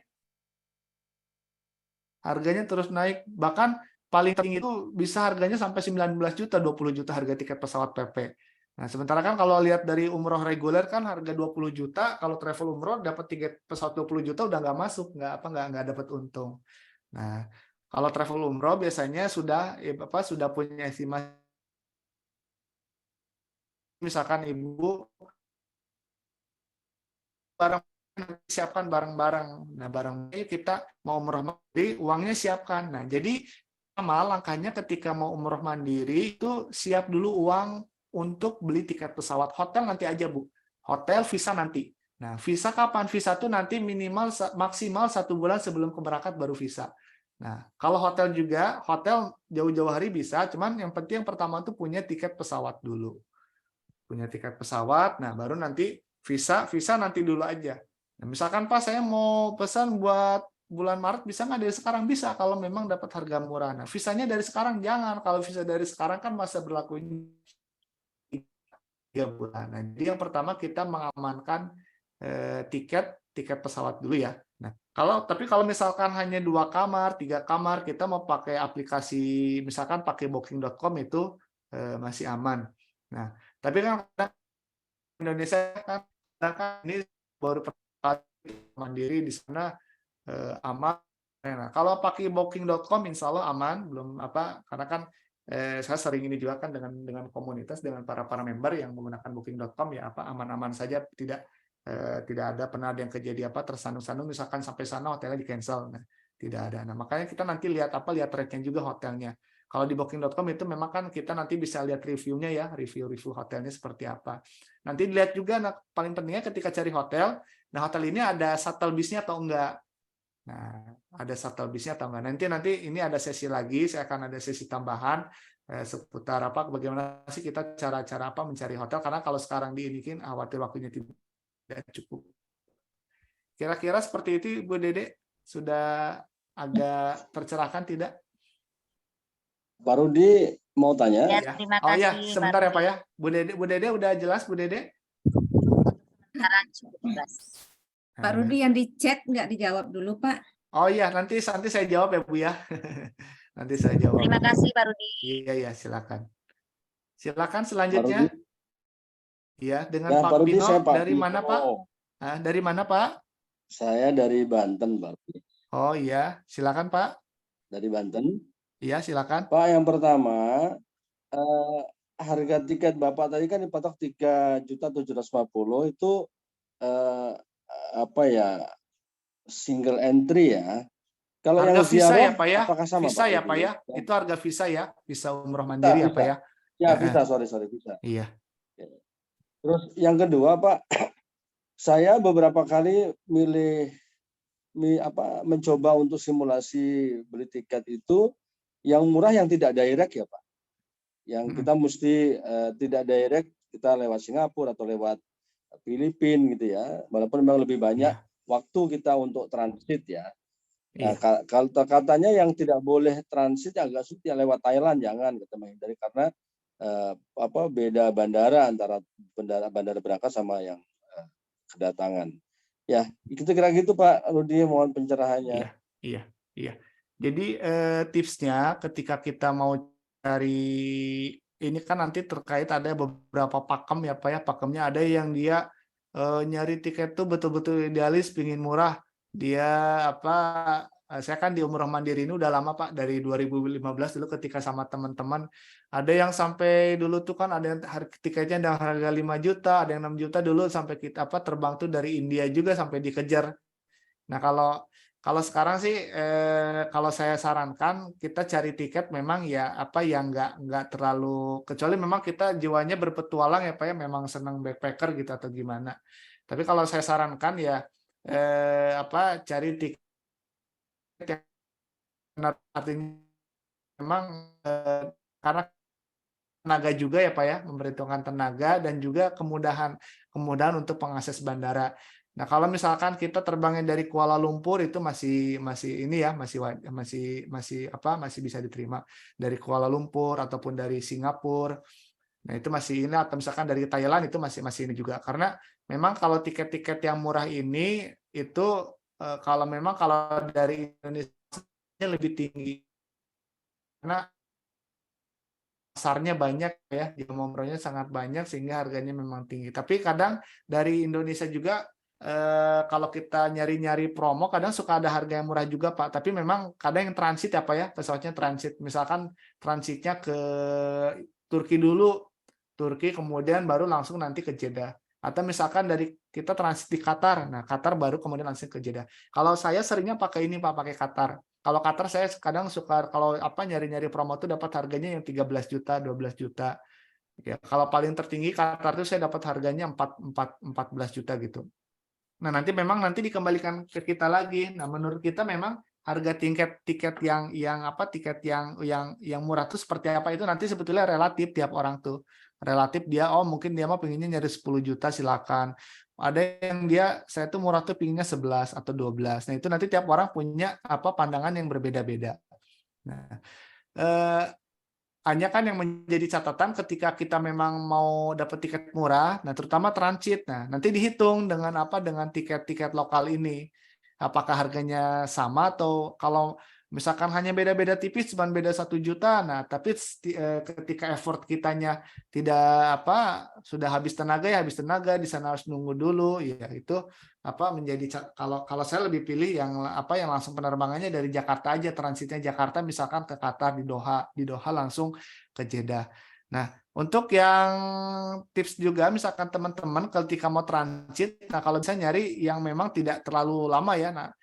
Harganya terus naik. Bahkan paling tinggi itu bisa harganya sampai 19 juta, 20 juta harga tiket pesawat PP. Nah, sementara kan kalau lihat dari umroh reguler kan harga 20 juta, kalau travel umroh dapat tiket pesawat 20 juta udah nggak masuk, nggak dapat untung. Nah, kalau travel umroh biasanya sudah punya estimasi, misalkan ibu siapkan barang-barang. Nah, barangnya kita mau umroh mandiri, uangnya siapkan. Nah, jadi langkahnya ketika mau umroh mandiri itu siap dulu uang untuk beli tiket pesawat. Hotel nanti aja, Bu. Hotel, visa nanti. Nah, visa kapan? Visa tuh nanti maksimal 1 bulan sebelum keberangkat baru visa. Nah, kalau hotel juga, hotel jauh-jauh hari bisa, cuman yang penting yang pertama tuh punya tiket pesawat dulu. Punya tiket pesawat, nah baru nanti visa nanti dulu aja. Nah, misalkan Pak saya mau pesan buat bulan Maret, bisa nggak dari sekarang? Bisa kalau memang dapat harga murah. Nah, visanya dari sekarang jangan. Kalau visa dari sekarang kan masa berlakunya 3 bulan. Nah, jadi yang pertama kita mengamankan tiket pesawat dulu ya. Nah, tapi kalau misalkan hanya 2 kamar, 3 kamar, kita mau pakai aplikasi, misalkan pakai booking.com itu masih aman. Nah, tapi kan Indonesia kan ini baru pertama mandiri di sana aman. Nah, kalau pakai booking.com insya Allah aman, belum karena kan saya sering ini juga kan dengan komunitas, dengan para member yang menggunakan booking.com ya aman-aman saja, tidak pernah ada yang kejadian tersandung-sandung misalkan sampai sana hotelnya di cancel. Nah, tidak ada. Nah, makanya kita nanti lihat rate-nya juga hotelnya. Kalau di booking.com itu memang kan kita nanti bisa lihat reviewnya ya, review hotelnya seperti apa. Nanti dilihat juga, nah, paling pentingnya ketika cari hotel, nah hotel ini ada shuttle bisnya atau enggak. Nah, ada shuttle bisnya atau enggak. Nanti ini ada sesi lagi, saya akan ada sesi tambahan seputar bagaimana sih kita cara mencari hotel, karena kalau sekarang diinikin khawatir waktunya tidak cukup. Kira-kira seperti itu Bu Dede, sudah agak tercerahkan tidak? Pak Rudi mau tanya? Ya, terima kasih. Oh ya, sebentar ya Pak ya. Bu Dede udah jelas Bu Dede? Sekarang cukup jelas. Pak Rudi yang di chat nggak dijawab dulu Pak. Oh iya, nanti saya jawab ya Bu ya. Nanti saya jawab. Terima kasih Pak Rudi. Iya, silakan. Silakan selanjutnya. Iya, dengan Pak Rudi, Bino. Dari mana Pak? Dari mana Pak? Saya dari Banten, Pak Rudi. Oh iya, silakan Pak. Dari Banten. Iya, silakan. Pak, yang pertama, harga tiket Bapak tadi kan dipatok 3.750.000 itu apa ya, single entry ya. Kalau Harga yang visa ya ziarah Pak ya, apakah sama visa Pak ya Pak Rudi? ya, itu harga visa ya, visa umroh Visa, mandiri ya Pak visa. ya. Ya, Heeh, visa, sorry, visa. iya. Terus yang kedua Pak, saya beberapa kali mencoba untuk simulasi beli tiket itu yang murah yang tidak direct ya Pak. Yang kita mesti tidak direct, kita lewat Singapura atau lewat Filipina gitu ya. Walaupun memang lebih banyak Iya, waktu kita untuk transit ya. Nah, iya, kalau katanya yang tidak boleh transit agak sulit ya lewat Thailand, jangan kita menghindari karena beda bandara antara bandara berangkat sama yang kedatangan. Ya, itu kira gitu Pak Rudi, mohon pencerahannya. iya, iya, iya. Jadi tipsnya ketika kita mau cari ini kan nanti terkait ada beberapa pakem ya Pak ya, pakemnya ada yang dia nyari tiket tuh betul-betul idealis, pingin murah. Dia apa? Saya kan di umroh mandiri ini udah lama Pak, dari 2015 dulu ketika sama teman-teman. Ada yang sampai dulu tuh kan ada yang tiketnya ada harga 5 juta, ada yang 6 juta dulu sampai kita terbang tuh dari India juga sampai dikejar. Nah, kalau sekarang sih kalau saya sarankan kita cari tiket memang ya yang nggak terlalu, kecuali memang kita jiwanya berpetualang ya Pak ya, memang senang backpacker gitu atau gimana. Tapi kalau saya sarankan ya cari tiket yang artinya memang karena tenaga juga ya Pak ya, memperhitungkan tenaga dan juga kemudahan untuk pengakses bandara. Nah, kalau misalkan kita terbangnya dari Kuala Lumpur itu masih ini ya, masih bisa diterima dari Kuala Lumpur ataupun dari Singapura. Nah, itu masih ini, atau misalkan dari Thailand itu masih ini juga. Karena memang kalau tiket-tiket yang murah ini itu kalau dari Indonesia lebih tinggi karena pasarnya banyak ya, jemaah umrohnya sangat banyak sehingga harganya memang tinggi. Tapi kadang dari Indonesia juga kalau kita nyari-nyari promo kadang suka ada harga yang murah juga Pak. Tapi memang kadang yang transit ya Pak ya, pesawatnya transit. Misalkan transitnya ke Turki dulu, Turki kemudian baru langsung nanti ke Jeddah. Atau misalkan dari kita transit di Qatar, nah Qatar baru kemudian langsung ke Jeddah. Kalau saya seringnya pakai ini Pak, pakai Qatar. Kalau Qatar saya kadang suka kalau nyari-nyari promo tuh dapat harganya yang 13 juta, 12 juta. Ya, kalau paling tertinggi Qatar tuh saya dapat harganya 14 juta gitu. Nah, nanti dikembalikan ke kita lagi. Nah, menurut kita memang harga tiket yang murah tuh seperti apa itu nanti sebetulnya relatif tiap orang tuh. Relatif dia mungkin dia mau pengennya nyari 10 juta silakan. Ada yang saya tuh murah tuh pinginnya 11 atau 12. Nah, itu nanti tiap orang punya pandangan yang berbeda-beda. Nah, hanya kan yang menjadi catatan ketika kita memang mau dapat tiket murah, nah terutama transit, nah nanti dihitung dengan tiket-tiket lokal ini, apakah harganya sama atau kalau misalkan hanya beda-beda tipis, cuma beda 1 juta, nah tapi ketika effort kitanya tidak sudah habis tenaga di sana harus nunggu dulu, ya itu menjadi kalau saya lebih pilih yang langsung penerbangannya dari Jakarta aja, transitnya Jakarta misalkan ke Qatar di Doha langsung ke Jeddah. Nah, untuk yang tips juga misalkan teman-teman ketika mau transit, nah kalau bisa nyari yang memang tidak terlalu lama ya. Nah,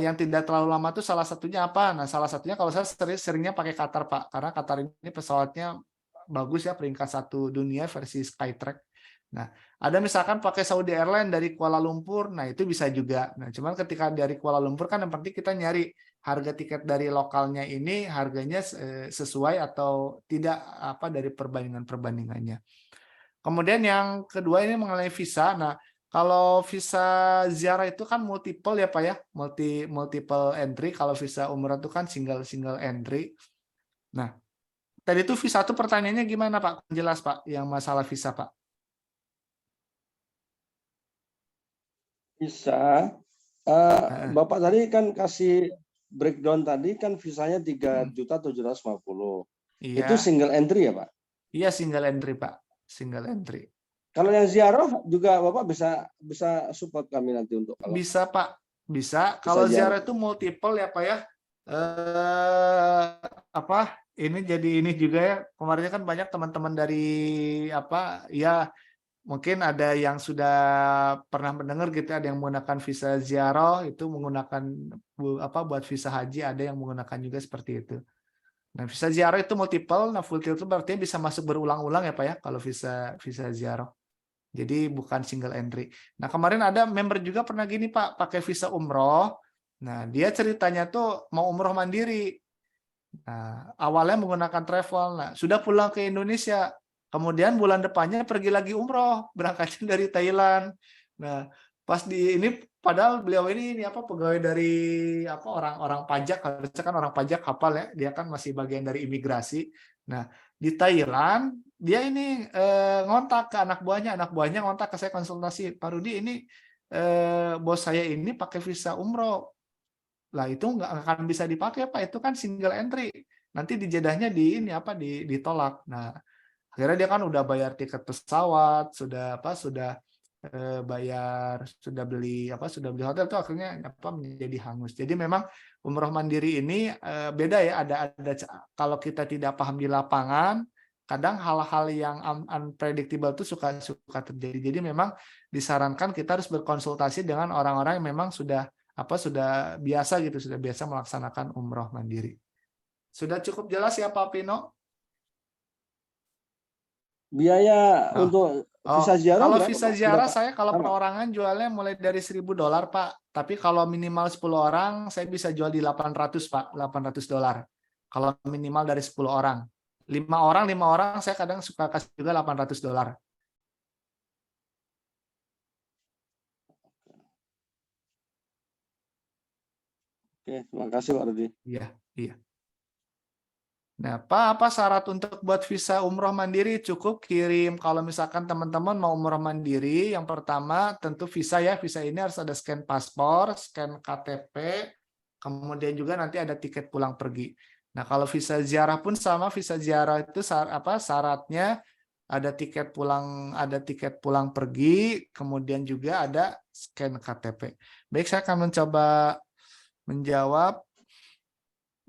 yang tidak terlalu lama itu salah satunya apa? Nah, salah satunya kalau saya seringnya pakai Qatar, Pak. Karena Qatar ini pesawatnya bagus ya, peringkat 1 dunia versi Skytrack. Nah, ada misalkan pakai Saudi Airlines dari Kuala Lumpur, nah itu bisa juga. Nah, cuman ketika dari Kuala Lumpur kan yang penting kita nyari harga tiket dari lokalnya ini harganya sesuai atau tidak dari perbandingannya. Kemudian yang kedua ini mengenai visa. Nah, kalau visa ziarah itu kan multiple ya Pak ya, multiple entry. Kalau visa umrah itu kan single entry. Nah, tadi itu visa itu pertanyaannya gimana Pak? Jelas Pak, yang masalah visa Pak. Bisa. Bapak tadi kan kasih breakdown tadi kan visanya 3.750.000. Iya. Itu single entry ya Pak? Iya single entry Pak, single entry. Kalau yang ziarah juga Bapak bisa support kami nanti untuk kalau bisa Pak, bisa. Kalau ziarah itu multiple ya Pak ya. ini jadi ini juga ya, kemarin kan banyak teman-teman dari apa ya, mungkin ada yang sudah pernah mendengar gitu, ada yang menggunakan visa ziarah itu menggunakan buat visa haji, ada yang menggunakan juga seperti itu. Nah, visa ziarah itu multiple, nah full itu berarti bisa masuk berulang-ulang ya Pak ya kalau visa ziarah. Jadi bukan single entry. Nah, kemarin ada member juga pernah gini Pak, pakai visa umroh. Nah, dia ceritanya tuh mau umroh mandiri. Nah, awalnya menggunakan travel. Nah, sudah pulang ke Indonesia. Kemudian bulan depannya pergi lagi umroh, berangkatnya dari Thailand. Nah, pas di ini padahal beliau ini apa pegawai dari apa orang-orang pajak, harusnya kan orang pajak hafal ya, dia kan masih bagian dari imigrasi. Nah, di Thailand dia ini ngontak ke anak buahnya ngontak ke saya konsultasi, Pak Rudi ini bos saya ini pakai visa umroh. Lah itu nggak akan bisa dipakai Pak, itu kan single entry. Nanti di jedahnya ditolak. Nah, akhirnya dia kan udah bayar tiket pesawat, sudah bayar, sudah beli hotel tuh akhirnya menjadi hangus. Jadi memang umroh mandiri ini beda ya, ada kalau kita tidak paham di lapangan, kadang hal-hal yang unpredictable itu suka terjadi. Jadi memang disarankan kita harus berkonsultasi dengan orang-orang yang memang sudah biasa gitu, sudah biasa melaksanakan umroh mandiri. Sudah cukup jelas ya Pak Pino? Biaya untuk visa ziarah kalau berapa, visa Pak? ziarah Berapa? saya kalau Sama? perorangan jualnya mulai dari $1.000 Pak. Tapi kalau minimal 10 orang saya bisa jual di 800 Pak, $800. Kalau minimal dari 10 orang. 5 orang saya kadang suka kasih juga $800. Oke, terima kasih Pak Rudi. Iya. Nah, apa syarat untuk buat visa umroh mandiri? Cukup kirim, kalau misalkan teman-teman mau umroh mandiri, yang pertama tentu visa ya, visa ini harus ada scan paspor, scan KTP, kemudian juga nanti ada tiket pulang pergi. Nah, kalau visa ziarah pun sama, visa ziarah itu syaratnya ada tiket pulang pergi, kemudian juga ada scan KTP. Baik, saya akan mencoba menjawab.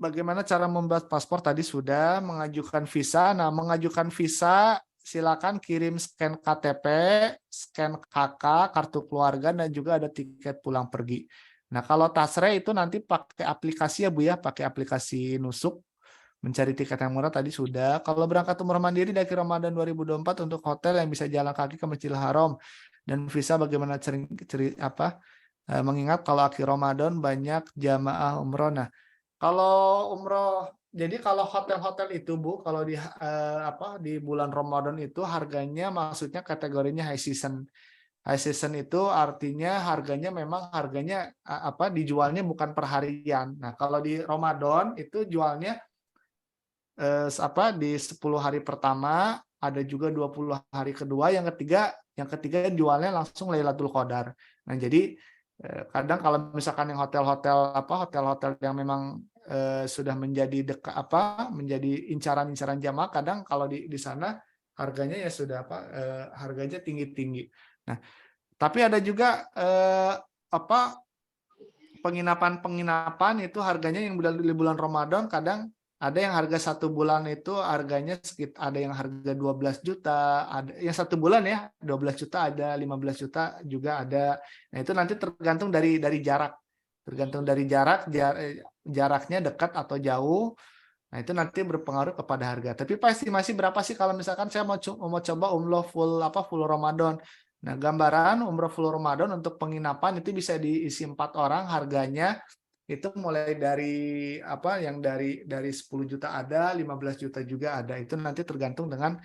Bagaimana cara membuat paspor tadi sudah, mengajukan visa. Nah, mengajukan visa silakan kirim scan KTP, scan KK, kartu keluarga, dan juga ada tiket pulang pergi. Nah, kalau Tasre itu nanti pakai aplikasi ya Bu ya, pakai aplikasi Nusuk, mencari tiket yang murah tadi sudah. Kalau berangkat umroh mandiri dari Ramadan 2024 untuk hotel yang bisa jalan kaki ke Masjidil Haram, dan visa bagaimana mengingat kalau akhir Ramadan banyak jamaah umroh. Nah, kalau umroh, jadi kalau hotel-hotel itu Bu, kalau di bulan Ramadan itu harganya, maksudnya kategorinya high season. High season itu artinya harganya dijualnya bukan per harian. Nah, kalau di Ramadan itu jualnya di 10 hari pertama, ada juga 20 hari kedua, yang ketiga jualnya langsung Lailatul Qadar. Nah, jadi kadang kalau misalkan yang hotel-hotel yang memang sudah menjadi menjadi incaran jamaah, kadang kalau di sana harganya ya sudah harganya tinggi-tinggi. Nah, tapi ada juga penginapan itu harganya yang di bulan Ramadan, kadang ada yang harga 1 bulan itu harganya ada yang harga 12 juta, ada yang 1 bulan ya 12 juta, ada 15 juta juga ada. Nah, itu nanti tergantung dari jarak. Tergantung dari jaraknya dekat atau jauh. Nah, itu nanti berpengaruh kepada harga. Tapi Pak, estimasi berapa sih kalau misalkan saya mau coba umroh full Ramadan? Nah, gambaran umroh full Ramadan untuk penginapan itu bisa diisi 4 orang, harganya itu mulai dari yang dari 10 juta ada, 15 juta juga ada. Itu nanti tergantung dengan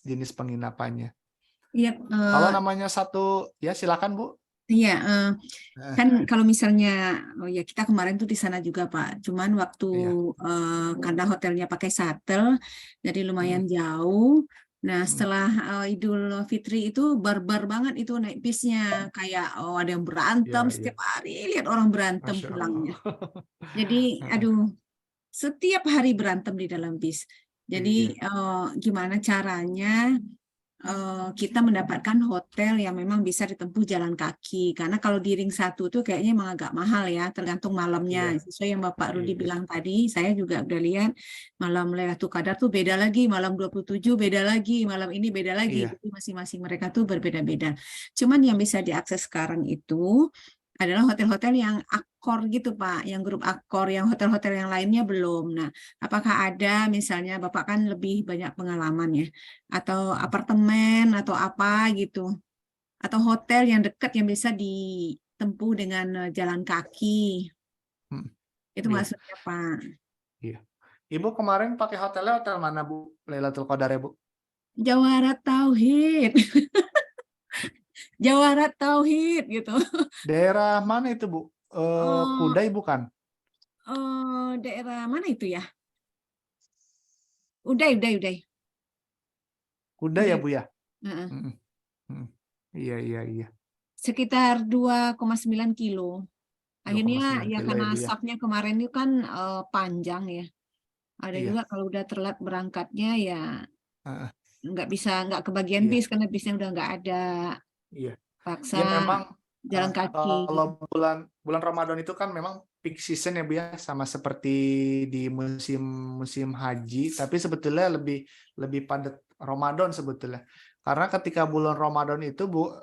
jenis penginapannya. Iya, Kalau namanya ya silakan Bu. iya, kan kalau misalnya, ya kita kemarin tuh di sana juga Pak. Cuman waktu Iya. karena hotelnya pakai shuttle, jadi lumayan jauh. Nah, setelah Idul Fitri itu barbar banget itu naik bisnya, kayak ada yang berantem setiap hari, lihat orang berantem Masya pulangnya. Allah. Jadi, aduh, setiap hari berantem di dalam bis. Jadi, gimana caranya kita mendapatkan hotel yang memang bisa ditempuh jalan kaki. Karena kalau di ring 1 tuh kayaknya emang agak mahal ya, tergantung malamnya. Iya, Sesuai yang Bapak Rudi iya, bilang tadi, saya juga udah lihat malam Lailatul Qadar tuh beda lagi, malam 27 beda lagi, malam ini beda lagi. iya. Jadi masing-masing mereka tuh berbeda-beda. Cuman yang bisa diakses sekarang itu adalah hotel-hotel yang akor gitu Pak, yang grup akor, yang hotel-hotel yang lainnya belum. Nah, apakah ada misalnya Bapak kan lebih banyak pengalaman ya, atau apartemen atau apa gitu, atau hotel yang dekat yang bisa ditempuh dengan jalan kaki, Hmm, itu iya, maksudnya Pak. iya. Ibu kemarin pakai hotelnya hotel mana Bu? Lailatul Qadar ya Bu? Jawara Tauhid, Jawara Tauhid gitu. Daerah mana itu Bu? Oh, Kudai bukan? daerah mana itu ya? Uday. Kudai ya Bu ya? Heeh. Mm, mm. Iya, iya, iya. Sekitar 2,9 kilo. Akhirnya 2,9 ya kilo ya karena Bu ya? safnya kemarin itu kan panjang ya. Ada Iya. juga kalau udah telat berangkatnya ya Heeh, nggak kebagian iya, bis karena bisnya udah nggak ada, iya. paksa Ya memang jalan kaki. kalau bulan bulan Ramadan itu kan memang peak season ya Bu ya, sama seperti di musim musim haji, tapi sebetulnya lebih lebih padat Ramadan sebetulnya. Karena ketika bulan Ramadan itu Bu,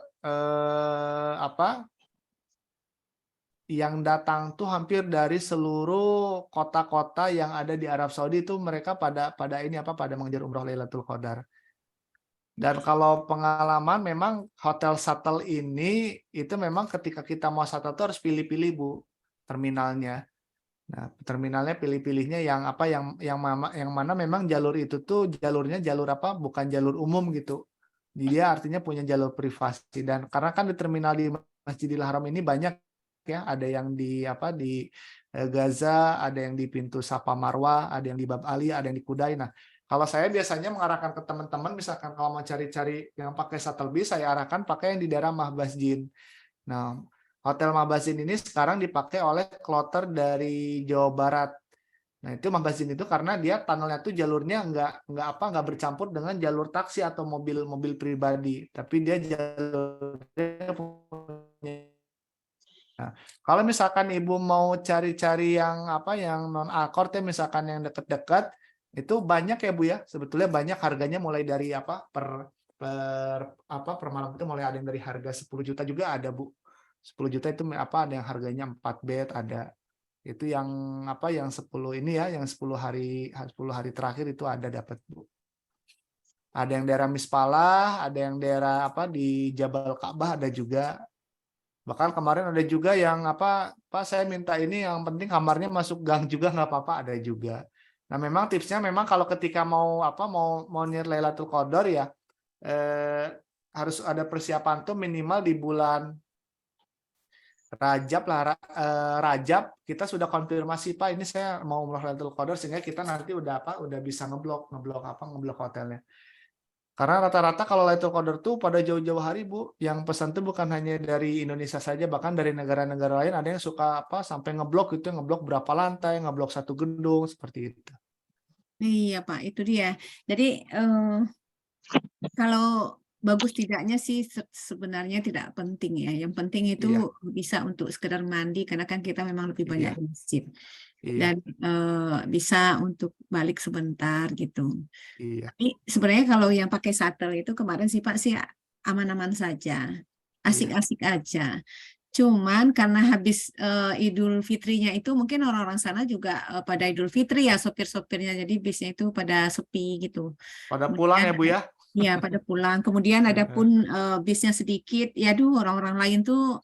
apa yang datang tuh hampir dari seluruh kota-kota yang ada di Arab Saudi itu mereka pada pada ini apa pada mengejar umroh Lailatul Qadar. Dan kalau pengalaman memang hotel shuttle ini itu memang ketika kita mau shuttle tuh harus pilih-pilih Bu terminalnya. Nah, terminalnya pilih-pilihnya yang apa yang mana memang jalur itu tuh jalurnya jalur apa bukan jalur umum gitu. Jadi dia artinya punya jalur privasi dan karena kan di terminal di Masjidil Haram ini banyak ya, ada yang di apa di Gaza, ada yang di pintu Safa Marwah, ada yang di Bab Ali, ada yang di Kudai. Nah, kalau saya biasanya mengarahkan ke teman-teman misalkan kalau mau cari-cari yang pakai shuttle bis, saya arahkan pakai yang di daerah Mahbasjin. Nah, Hotel Mahbasjin ini sekarang dipakai oleh kloter dari Jawa Barat. Nah, itu Mahbasjin itu karena dia tunnelnya tuh jalurnya nggak bercampur dengan jalur taksi atau mobil-mobil pribadi, tapi dia jalurnya punya. Nah, kalau misalkan Ibu mau cari-cari yang apa yang non akord ya misalkan yang dekat-dekat itu banyak ya Bu ya. Sebetulnya banyak harganya mulai dari apa per malam itu mulai ada yang dari harga 10 juta juga ada Bu. 10 juta itu apa ada yang harganya 4 bed ada. Itu yang apa yang 10 ini ya yang 10 hari terakhir itu ada dapat Bu. Ada yang daerah Mispalah, ada yang daerah apa di Jabal Ka'bah ada juga. Bahkan kemarin ada juga yang apa, Pak saya minta ini yang penting kamarnya masuk gang juga nggak apa-apa ada juga. Nah memang tipsnya memang kalau ketika mau apa mau niat Lailatul Qadar ya harus ada persiapan tuh minimal di bulan Rajab lah Rajab kita sudah konfirmasi Pak ini saya mau umrah Lailatul Qadar sehingga kita nanti udah apa udah bisa ngeblok hotelnya. Karena rata-rata kalau Lailatul Qadar tuh pada jauh-jauh hari Bu, yang pesan tuh bukan hanya dari Indonesia saja, bahkan dari negara-negara lain ada yang suka apa sampai ngeblok itu ngeblok berapa lantai, ngeblok satu gedung seperti itu. Iya Pak, itu dia. Jadi kalau bagus tidaknya sih sebenarnya tidak penting ya. Yang penting itu Iya, bisa untuk sekedar mandi karena kan kita memang lebih banyak iya, di masjid iya, dan bisa untuk balik sebentar gitu. iya, Tapi sebenarnya kalau yang pakai shuttle itu kemarin sih Pak sih aman-aman saja, iya, asik-asik aja. Cuman karena habis Idul Fitrinya itu mungkin orang-orang sana juga pada Idul Fitri ya sopir-sopirnya jadi bisnya itu pada sepi gitu. pada pulang Kemudian ya Bu ya. ya pada pulang. Kemudian ada pun bisnya sedikit. Ya aduh orang-orang lain tuh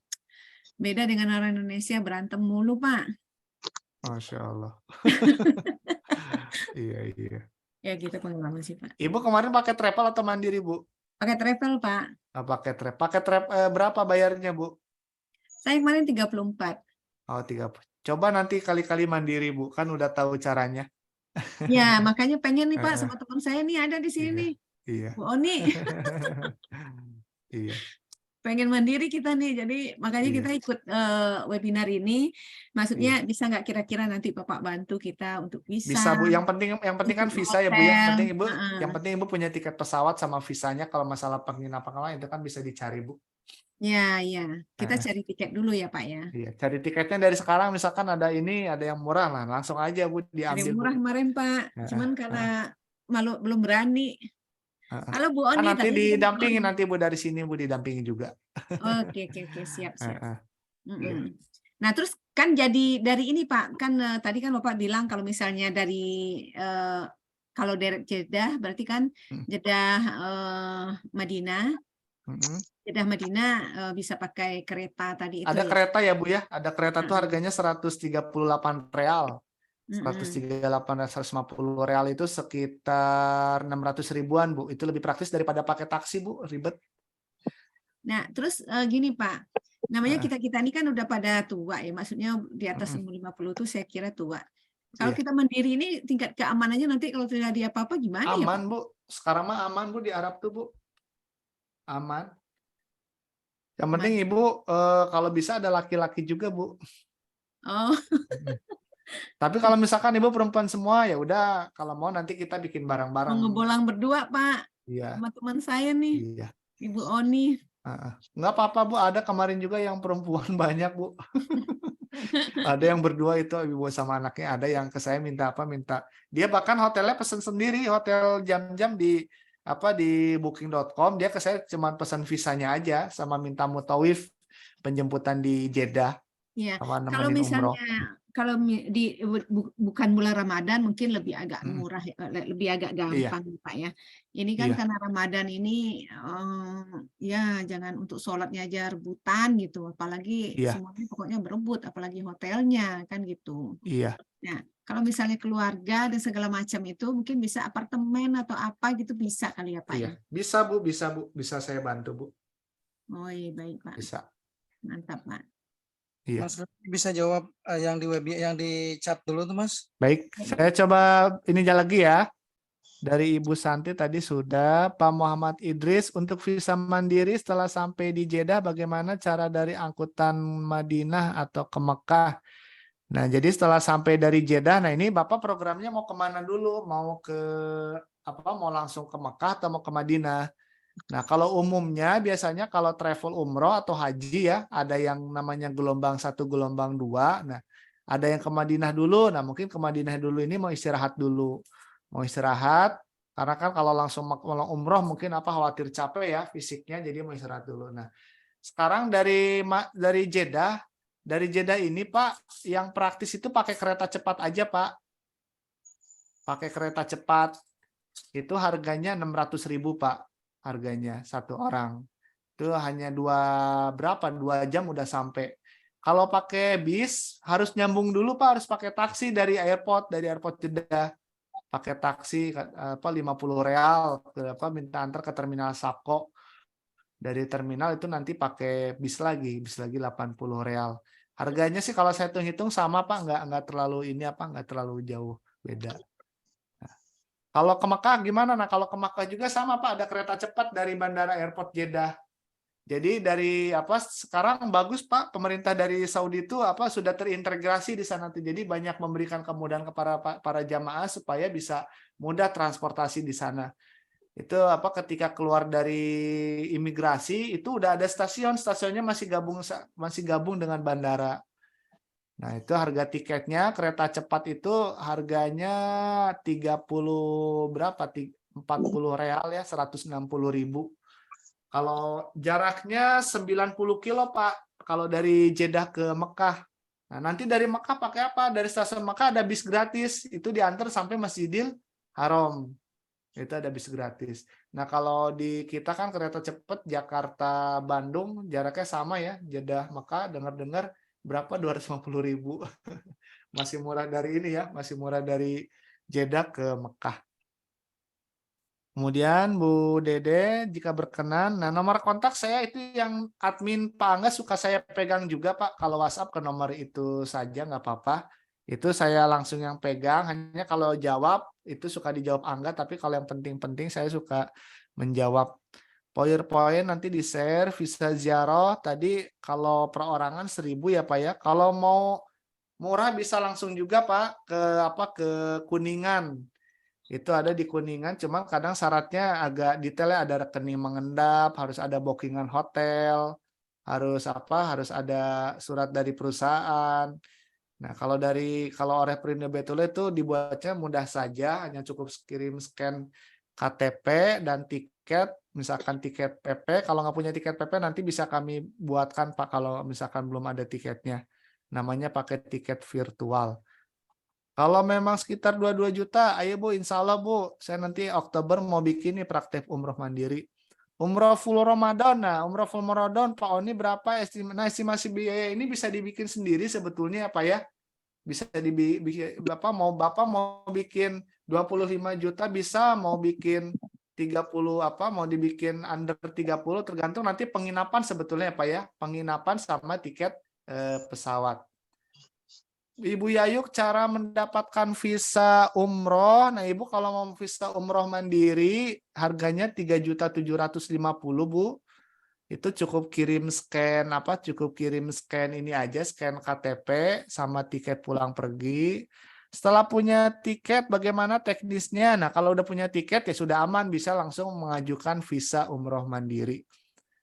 beda dengan orang Indonesia berantem mulu Pak. Masya Allah. Iya, iya. Ya gitu pengalaman sih Pak. Ibu kemarin pakai travel atau mandiri Bu? Pakai travel Pak. Pakai travel berapa bayarnya Bu? Saya kemarin 34. Oh 30. Coba nanti kali-kali mandiri Bu, kan udah tahu caranya. Ya makanya pengen nih Pak sama teman saya nih ada di sini Iya, nih. iya. Bu Oni. Iya. pengen mandiri kita nih, jadi makanya Iya, kita ikut webinar ini. iya. Maksudnya bisa nggak kira-kira nanti Bapak bantu kita untuk Bisa visa, Bu, yang penting kan untuk visa ya Bu ya. hotel, Yang penting Ibu punya tiket pesawat sama visanya. Kalau masalah penginapan itu kan bisa dicari Bu. ya, ya. Kita Heeh, cari tiket dulu ya Pak ya. iya, cari tiketnya dari sekarang. Misalkan ada ini, ada yang murah lah, langsung aja Bu Ada yang diambil Bu. murah kemarin Pak, Heeh, cuman heeh, karena malu belum berani. heeh. Halo Bu Kan Oni, nanti tadi ketemu Bu didampingin Oni. nanti Bu dari sini Bu didampingin juga. Oke, oke, oke, siap, siap. Heeh, iya. Mm-mm. Nah, terus kan jadi dari ini Pak, kan tadi kan Bapak bilang kalau misalnya dari kalau dari Jeddah berarti kan Mm, Jeddah Madinah, mm. Jeddah Madinah bisa pakai kereta tadi itu Ada ya. kereta ya Bu ya. Ada kereta tuh Mm-mm. harganya 138 real. Mm-mm. 138 dan 150 real itu sekitar 600 ribuan Bu. Itu lebih praktis daripada pakai taksi Bu, ribet. Nah, terus gini Pak, namanya Heeh, kita-kita ini kan udah pada tua ya, maksudnya di atas mm-mm. umur 50 tuh saya kira tua. Kalau Iya, kita mandiri ini tingkat keamanannya nanti kalau terjadi apa-apa gimana ya aman Pak? Bu. Sekarang mah aman Bu di Arab tuh Bu, aman. Yang penting Man- Ibu kalau bisa ada laki-laki juga Bu. Oh, Mm-mm. Tapi kalau misalkan Ibu perempuan semua ya udah, kalau mau nanti kita bikin mau bareng-bareng. ngebolang berdua Pak Iya, sama teman saya nih, iya. Ibu Oni. Heeh. Nggak apa-apa Bu, ada kemarin juga yang perempuan banyak Bu. Ada yang berdua itu ibu sama anaknya, ada yang ke saya minta apa, minta dia bahkan hotelnya pesen sendiri, hotel jam-jam di apa di booking.com, dia ke saya cuma pesan visanya aja sama minta mutawif penjemputan di Jeddah Ya, sama kalau nemenin umroh. misalnya bukan bulan Ramadan mungkin lebih agak Mm, murah, ya, lebih agak iya, gampang Pak ya. Ini kan iya, karena Ramadan ini ya jangan untuk sholatnya aja rebutan gitu, apalagi iya, semuanya pokoknya berebut, apalagi hotelnya kan gitu. iya, Nah, kalau misalnya keluarga dan segala macam itu mungkin bisa apartemen atau apa gitu bisa kali ya Pak iya. ya. Bisa Bu, bisa Bu, bisa saya bantu Bu, Oh iya baik Pak, bisa. mantap Pak. Iya. Mas Lutfi bisa jawab yang di web yang di chat dulu tuh Mas. Baik, saya coba ini lagi ya. Dari Ibu Santi tadi sudah, Pak Muhammad Idris untuk visa mandiri setelah sampai di Jeddah bagaimana cara dari angkutan Madinah atau ke Mekah. Nah, jadi setelah sampai dari Jeddah, nah ini Bapak programnya mau kemana dulu? Mau ke apa? Mau langsung ke Mekah atau mau ke Madinah? Nah, kalau umumnya biasanya kalau travel umroh atau haji ya, ada yang namanya gelombang 1, gelombang 2. Nah, ada yang ke Madinah dulu. Nah, mungkin ke Madinah dulu ini mau istirahat dulu. Mau istirahat, karena kan kalau langsung umroh mungkin apa khawatir capek ya fisiknya, jadi mau istirahat dulu. Nah, sekarang dari Jeddah ini Pak, yang praktis itu pakai kereta cepat aja Pak. Pakai kereta cepat. Itu harganya 600.000 Pak. Harganya satu orang. Itu hanya 2 jam udah sampai. Kalau pakai bis harus nyambung dulu Pak, harus pakai taksi dari airport Jeddah. Pakai taksi apa 50 real ke apa minta antar ke terminal Sako. Dari terminal itu nanti pakai bis lagi 80 real. Harganya sih kalau saya hitung sama Pak, nggak terlalu ini apa nggak terlalu jauh beda. Kalau ke Mekah gimana? Nah, kalau ke Mekah juga sama Pak, ada kereta cepat dari Bandara Airport Jeddah. Jadi dari apa sekarang bagus Pak, pemerintah dari Saudi itu apa sudah terintegrasi di sana tuh. Jadi banyak memberikan kemudahan kepada para jamaah supaya bisa mudah transportasi di sana. Itu apa ketika keluar dari imigrasi itu udah ada stasiunnya masih gabung dengan bandara. Nah, itu harga tiketnya kereta cepat itu harganya 30 berapa? 40 real ya, 160.000. Kalau jaraknya 90 kilo, Pak. Kalau dari Jeddah ke Mekah. Nah, nanti dari Mekah pakai apa? Dari stasiun Mekah ada bis gratis. Itu diantar sampai Masjidil Haram. Itu ada bis gratis. Nah, kalau di kita kan kereta cepat Jakarta-Bandung, jaraknya sama ya. Jeddah Mekah, dengar-dengar berapa 250.000. Masih murah dari ini ya, masih murah dari Jeddah ke Mekah. Kemudian Bu Dede, jika berkenan, nah nomor kontak saya itu yang admin Pak Angga suka saya pegang juga Pak. Kalau WhatsApp ke nomor itu saja nggak apa-apa. Itu saya langsung yang pegang. Hanya kalau jawab itu suka dijawab Angga, tapi kalau yang penting-penting saya suka menjawab PowerPoint nanti di-share, visa ziarah tadi kalau perorangan 1.000 ya Pak ya. Kalau mau murah bisa langsung juga Pak ke Kuningan. Itu ada di Kuningan, cuma kadang syaratnya agak detailnya, ada rekening mengendap, harus ada bookingan hotel, harus ada surat dari perusahaan. Nah, kalau oleh Perindo Betul itu dibuatnya mudah saja, hanya cukup kirim scan KTP dan tiket, misalkan tiket PP. Kalau nggak punya tiket PP nanti bisa kami buatkan Pak kalau misalkan belum ada tiketnya. Namanya pakai tiket virtual. Kalau memang sekitar 22 juta, ayo Bu, insya Allah Bu, saya nanti Oktober mau bikin nih praktek umroh mandiri. Umroh full Ramadan, nah umroh full Ramadan, Pak Oni berapa estimasi biaya ini bisa dibikin sendiri sebetulnya Pak ya? Bisa dibikin, Bapak mau bikin 25 juta bisa, mau bikin 30 mau dibikin under 30 tergantung nanti penginapan sebetulnya Pak ya, penginapan sama tiket pesawat. Ibu Yayuk, cara mendapatkan visa umroh. Nah, Ibu kalau mau visa umroh mandiri, harganya 3.750.000 Bu. Itu cukup kirim scan ini aja, scan KTP sama tiket pulang pergi. Setelah punya tiket, bagaimana teknisnya? Nah, kalau udah punya tiket ya sudah aman, bisa langsung mengajukan visa umroh mandiri.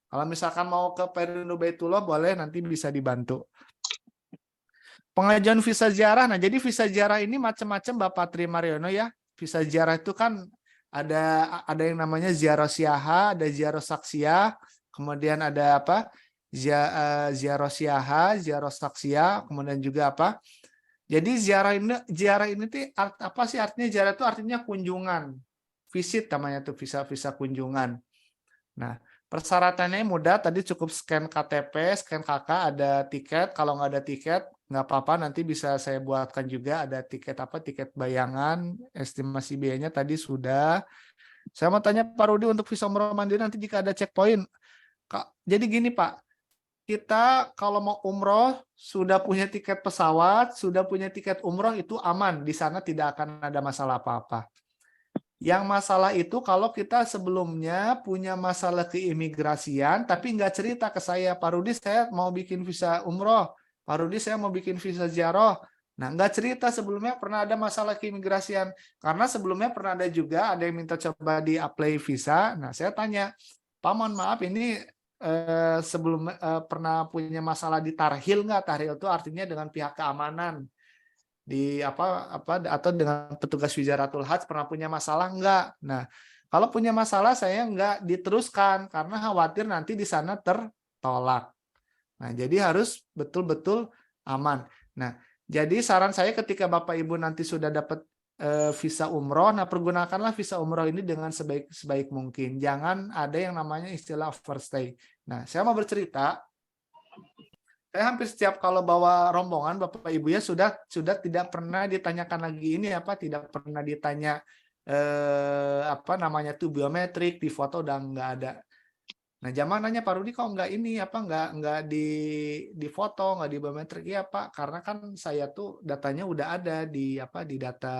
Kalau misalkan mau ke Perindo Baitullah, boleh, nanti bisa dibantu. Pengajuan visa ziarah. Nah, jadi visa ziarah ini macam-macam Bapak Tri Mariono ya. Visa ziarah itu kan ada yang namanya ziarah siaha, ada ziarah saksiyah, kemudian ada ziarah siaha, ziarah saksiyah, kemudian juga apa? Jadi ziarah ini tuh apa sih artinya? Ziarah itu artinya kunjungan. Visit namanya tuh visa kunjungan. Nah, persyaratannya mudah, tadi cukup scan KTP, scan KK, ada tiket. Kalau nggak ada tiket, nggak apa-apa, nanti bisa saya buatkan juga ada tiket bayangan, estimasi biayanya tadi sudah. Saya mau tanya Pak Rudi untuk visa umroh mandiri nanti jika ada checkpoint. Jadi gini Pak, kita kalau mau umroh sudah punya tiket pesawat, sudah punya tiket umroh itu aman, di sana tidak akan ada masalah apa-apa. Yang masalah itu kalau kita sebelumnya punya masalah keimigrasian, tapi nggak cerita ke saya, Pak Rudi saya mau bikin visa umroh, Pak Rudi saya mau bikin visa ziarah. Nah, nggak cerita sebelumnya pernah ada masalah keimigrasian. Karena sebelumnya pernah ada juga, ada yang minta coba di-apply visa. Nah, saya tanya, Pak mohon maaf ini sebelum pernah punya masalah di tarhil nggak? Tarhil itu artinya dengan pihak keamanan. Atau dengan petugas Wizaratul Hajj pernah punya masalah enggak? Nah, kalau punya masalah saya enggak diteruskan karena khawatir nanti di sana tertolak. Nah, jadi harus betul-betul aman. Nah, jadi saran saya ketika Bapak Ibu nanti sudah dapat visa umroh, nah pergunakanlah visa umroh ini dengan sebaik mungkin. Jangan ada yang namanya istilah overstay. Nah, saya mau bercerita. Saya hampir setiap kalau bawa rombongan Bapak Ibu ya sudah tidak pernah ditanyakan lagi ini tidak pernah ditanya tuh biometrik, di foto udah nggak ada. Nah, zaman nanya Pak Rudi kok nggak ini nggak di foto, nggak di biometrik ya Pak, karena kan saya tuh datanya udah ada di data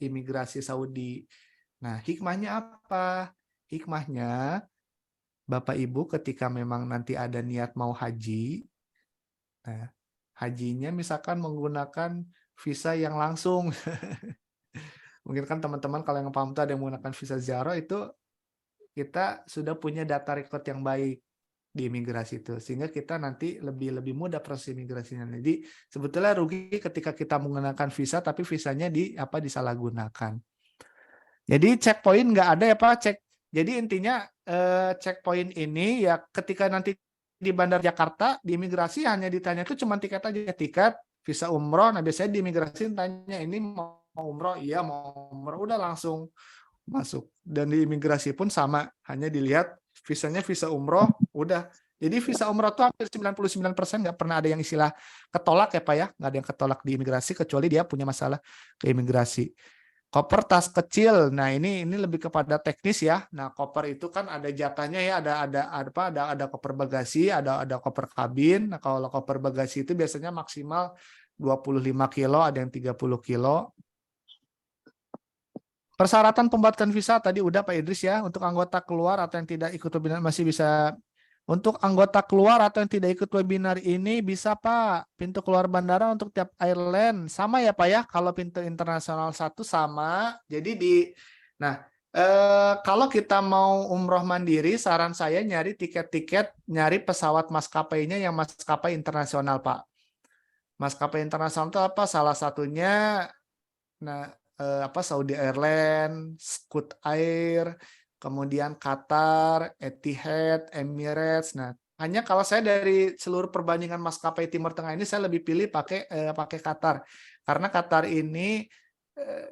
imigrasi Saudi. Nah, hikmahnya apa? Hikmahnya Bapak Ibu ketika memang nanti ada niat mau haji, nah, hajinya misalkan menggunakan visa yang langsung. Mungkin kan teman-teman kalau yang paham itu ada yang menggunakan visa ziarah, itu kita sudah punya data record yang baik di imigrasi itu. Sehingga kita nanti lebih mudah proses imigrasinya. Jadi sebetulnya rugi ketika kita menggunakan visa tapi visanya disalahgunakan. Jadi checkpoint nggak ada ya Pak. Jadi intinya checkpoint ini ya ketika nanti di Bandara Jakarta, di imigrasi hanya ditanya itu cuma tiket aja, tiket, visa umroh. Nah, biasanya di imigrasi tanya ini mau umroh, iya mau umroh, udah langsung masuk. Dan di imigrasi pun sama, hanya dilihat visanya visa umroh, udah. Jadi visa umroh itu hampir 99% nggak pernah ada yang istilah ketolak ya Pak ya, nggak ada yang ketolak di imigrasi kecuali dia punya masalah ke imigrasi. Koper tas kecil, nah ini lebih kepada teknis ya. Nah koper itu kan ada jatahnya ya, ada koper bagasi, ada koper kabin. Nah kalau koper bagasi itu biasanya maksimal 25 kilo, ada yang 30 kilo. Persyaratan pembuatan visa tadi udah Pak Idris ya. Untuk anggota keluar atau yang tidak ikut webinar masih bisa. Untuk anggota keluar atau yang tidak ikut webinar ini bisa Pak. Pintu keluar bandara untuk tiap airline sama ya Pak ya. Kalau pintu internasional 1 sama. Jadi kalau kita mau umroh mandiri, saran saya nyari tiket-tiket, nyari pesawat maskapainya yang maskapai internasional Pak. Maskapai internasional itu apa? Salah satunya Saudi Airlines, Scoot Air, kemudian Qatar, Etihad, Emirates. Nah, hanya kalau saya dari seluruh perbandingan maskapai Timur Tengah ini saya lebih pilih pakai Qatar. Karena Qatar ini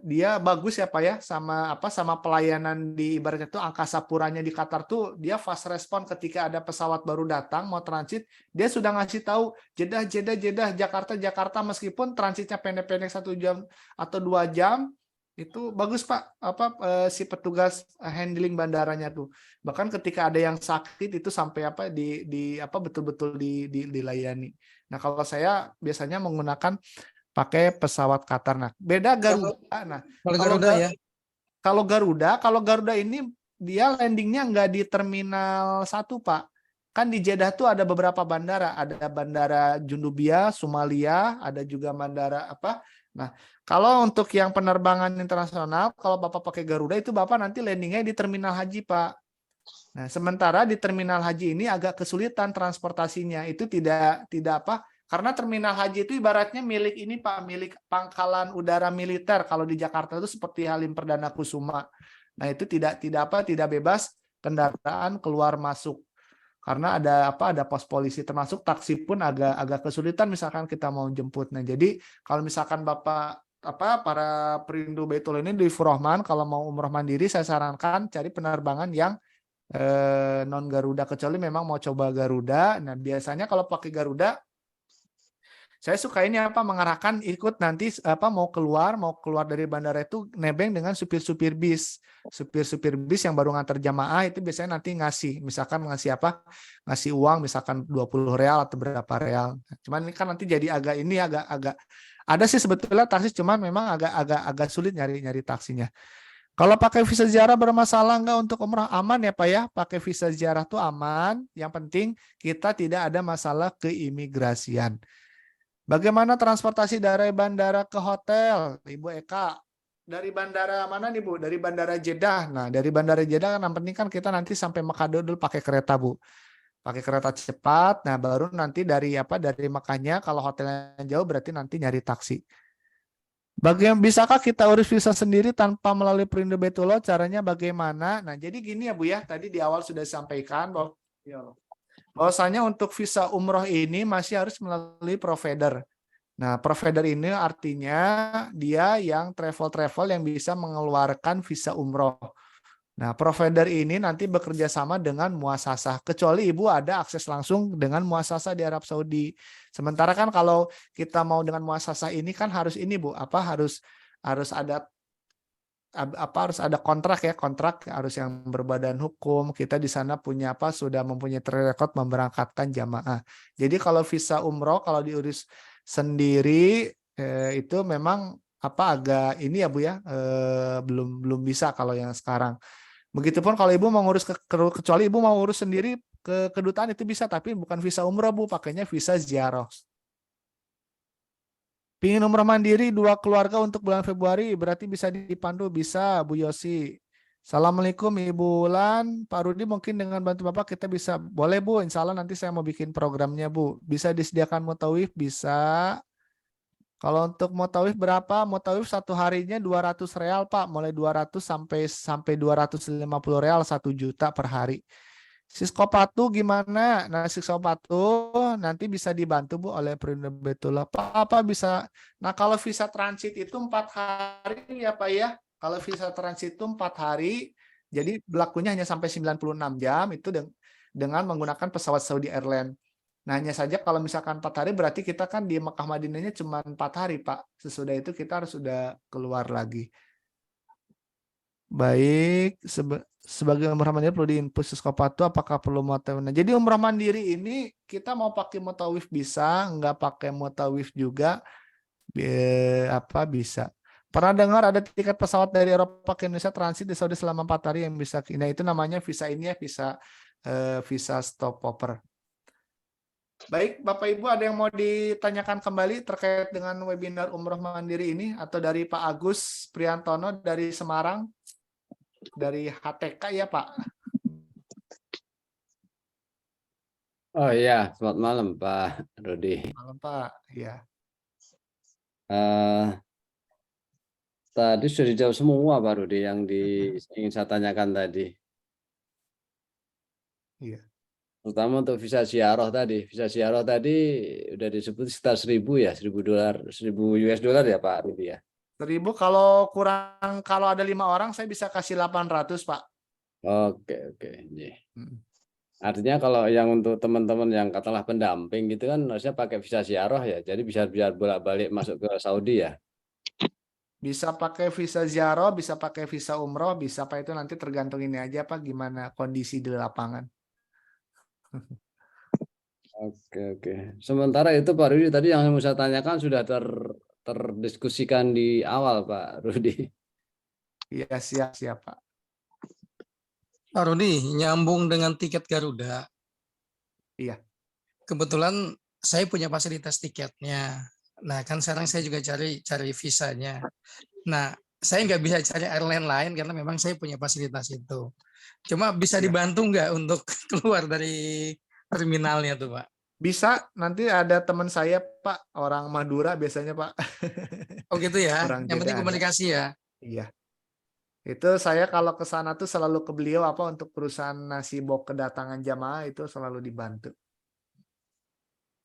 dia bagus ya Pak ya, sama pelayanan di ibaratnya tuh angkasa puranya di Qatar tuh dia fast respon ketika ada pesawat baru datang mau transit, dia sudah ngasih tahu Jeddah, Jakarta meskipun transitnya pendek-pendek 1 jam atau 2 jam itu bagus Pak si petugas handling bandaranya tuh. Bahkan ketika ada yang sakit itu sampai betul-betul dilayani. Nah, kalau saya biasanya menggunakan pakai pesawat Qatar. Nah, beda Garuda. Nah, kalau Garuda ini dia landingnya nggak di Terminal 1, Pak. Kan di Jeddah tuh ada beberapa bandara. Ada Bandara Jundubia, Somalia, ada juga bandara apa. Nah, kalau untuk yang penerbangan internasional, kalau Bapak pakai Garuda itu Bapak nanti landingnya di Terminal Haji, Pak. Nah, sementara di Terminal Haji ini agak kesulitan transportasinya. Itu tidak karena Terminal Haji itu ibaratnya milik ini Pak, milik Pangkalan Udara Militer. Kalau di Jakarta itu seperti Halim Perdana Kusuma. Nah, itu tidak bebas kendaraan keluar masuk. Karena ada pos polisi, termasuk taksi pun agak kesulitan misalkan kita mau jemput. Nah, jadi kalau misalkan Bapak para perindu Baitul ini di Furohman kalau mau umroh mandiri saya sarankan cari penerbangan yang non Garuda, kecuali memang mau coba Garuda. Nah, biasanya kalau pakai Garuda saya suka ini mengarahkan ikut nanti mau keluar dari bandara itu nebeng dengan supir-supir bis. Supir-supir bis yang baru ngantar jamaah itu biasanya nanti ngasih ngasih uang misalkan 20 real atau berapa real. Cuman ini kan nanti jadi agak ada sih sebetulnya taksi, cuman memang agak sulit nyari taksinya. Kalau pakai visa ziarah bermasalah nggak untuk umrah? Aman ya Pak ya, pakai visa ziarah tuh aman. Yang penting kita tidak ada masalah keimigrasian. Bagaimana transportasi dari bandara ke hotel, Ibu Eka? Dari bandara mana nih Bu? Dari bandara Jeddah. Nah, dari bandara Jeddah kan yang penting kan kita nanti sampai Mekah dulu pakai kereta Bu. Pakai kereta cepat. Nah, baru nanti dari Mekahnya kalau hotelnya jauh berarti nanti nyari taksi. Bisakah kita urus visa sendiri tanpa melalui Perindo Baitullah? Caranya bagaimana? Nah, jadi gini ya Bu ya. Tadi di awal sudah disampaikan bahwasanya untuk visa umroh ini masih harus melalui provider. Nah, provider ini artinya dia yang travel yang bisa mengeluarkan visa umroh. Nah, provider ini nanti bekerja sama dengan muasasah. Kecuali Ibu ada akses langsung dengan muasasah di Arab Saudi. Sementara kan kalau kita mau dengan muasasah ini kan harus ini Bu, harus ada kontrak harus yang berbadan hukum. Kita di sana punya sudah mempunyai track record memberangkatkan jamaah. Jadi kalau visa umroh kalau diurus sendiri itu memang agak ini ya Bu ya, belum bisa kalau yang sekarang. Begitupun kalau Ibu mau ngurus kecuali Ibu mau urus sendiri ke kedutaan itu bisa, tapi bukan visa umroh Bu, pakainya visa ziarah. Pingin umroh mandiri 2 keluarga untuk bulan Februari, berarti bisa dipandu? Bisa, Bu Yosi. Assalamualaikum Ibu Ulan, Pak Rudi, mungkin dengan bantu Bapak kita bisa, boleh Bu, insya Allah nanti saya mau bikin programnya Bu. Bisa disediakan mutawif? Bisa. Kalau untuk mutawif berapa? Mutawif 1 harinya 200 real Pak, mulai 200 sampai 250 real, 1 juta per hari. Siskopatu gimana? Nah, siskopatu nanti bisa dibantu Bu oleh Perindo Baitullah. Apa bisa? Nah, kalau visa transit itu 4 hari ya Pak ya. Kalau visa transit itu 4 hari, jadi berlakunya hanya sampai 96 jam itu dengan menggunakan pesawat Saudi Airlines. Nah, hanya saja kalau misalkan 4 hari berarti kita kan di Mekah Madinahnya cuma 4 hari Pak. Sesudah itu kita harus sudah keluar lagi. Baik, sebagai umrah mandiri perlu diinput Siskopatu, apakah perlu mutawif? Nah, jadi umrah mandiri ini kita mau pakai mutawif bisa, nggak pakai mutawif juga bisa. Pernah dengar ada tiket pesawat dari Eropa ke Indonesia transit di Saudi selama 4 hari yang bisa, nah itu namanya visa ini ya, visa stopover. Baik, Bapak Ibu, ada yang mau ditanyakan kembali terkait dengan webinar Umroh Mandiri ini, atau dari Pak Agus Priantono dari Semarang, dari HTK ya Pak? Oh iya, selamat malam Pak Rudi. Malam Pak, ya. Tadi sudah dijawab semua Pak Rudi yang ingin saya tanyakan tadi. Iya. Terutama untuk visa ziarah tadi. Visa ziarah tadi udah disebut sekitar 1.000 ya, $1.000 ya Pak Rudi ya. 1.000 kalau kurang, kalau ada 5 orang saya bisa kasih 800 Pak. Oke. Iya. Artinya kalau yang untuk teman-teman yang katakanlah pendamping gitu kan harusnya pakai visa ziarah ya. Jadi bisa biar bolak-balik masuk ke Saudi ya. Bisa pakai visa ziarah, bisa pakai visa umroh, bisa Pak, itu nanti tergantung ini aja Pak, gimana kondisi di lapangan. Oke. Sementara itu Pak Rudi tadi yang mau saya tanyakan sudah terdiskusikan di awal Pak Rudi. Iya, siap Pak. Pak Rudi, nyambung dengan tiket Garuda. Iya. Kebetulan saya punya fasilitas tiketnya. Nah, kan sekarang saya juga cari visanya. Nah, saya nggak bisa cari airline lain karena memang saya punya fasilitas itu. Cuma bisa Ya. dibantu nggak untuk keluar dari terminalnya tuh, Pak? Bisa, nanti ada teman saya Pak, orang Madura biasanya Pak. Oh gitu ya, Orang yang penting Jeddah ada. komunikasi ya. Iya. Itu saya kalau ke sana tuh selalu ke beliau apa untuk perusahaan nasi bok kedatangan jamaah itu selalu dibantu.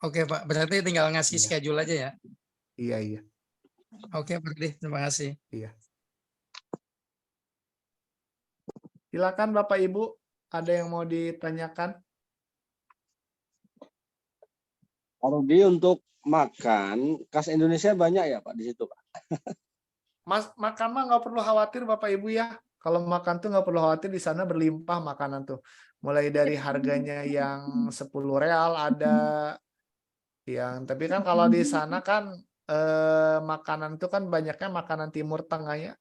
Oke Pak, berarti tinggal ngasih Iya. schedule aja ya. Iya. Oke Pak Rudi, terima kasih. Iya. Silakan Bapak Ibu, ada yang mau ditanyakan? Pak Rudi, untuk makan khas Indonesia banyak ya Pak di situ Pak? Mas, makan mah nggak perlu khawatir Bapak Ibu ya. Kalau makan tuh nggak perlu khawatir, di sana berlimpah makanan tuh. Mulai dari harganya yang 10 real ada, tapi kan kalau di sana kan makanan itu kan banyaknya makanan Timur Tengah ya.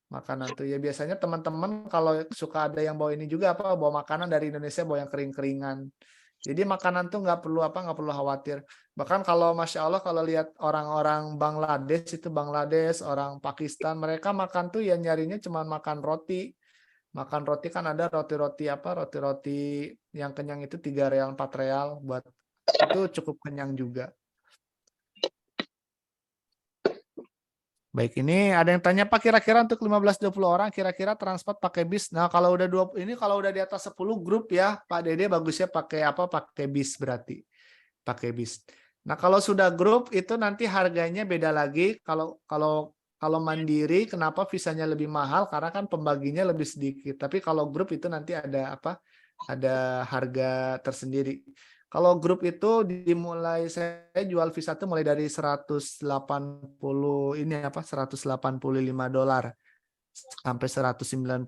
Makanan tuh ya biasanya teman-teman kalau suka ada yang bawa ini juga bawa makanan dari Indonesia, bawa yang kering-keringan. Jadi makanan tuh nggak perlu khawatir. Bahkan kalau Masya Allah kalau lihat orang-orang Bangladesh, orang Pakistan, mereka makan tuh ya nyarinya cuma makan roti. Makan roti kan ada roti yang kenyang itu 3 real, 4 real, buat itu cukup kenyang juga. Baik, ini ada yang tanya Pak, kira-kira untuk 15-20 orang kira-kira transport pakai bis. Nah, kalau udah 20 ini kalau udah di atas 10 grup ya, Pak Dede bagusnya pakai pakai bis berarti. Pakai bis. Nah, kalau sudah grup itu nanti harganya beda lagi. Kalau mandiri kenapa visanya lebih mahal? Karena kan pembaginya lebih sedikit. Tapi kalau grup itu nanti ada ada harga tersendiri. Kalau grup itu saya jual visa itu mulai dari 185 dolar sampai $190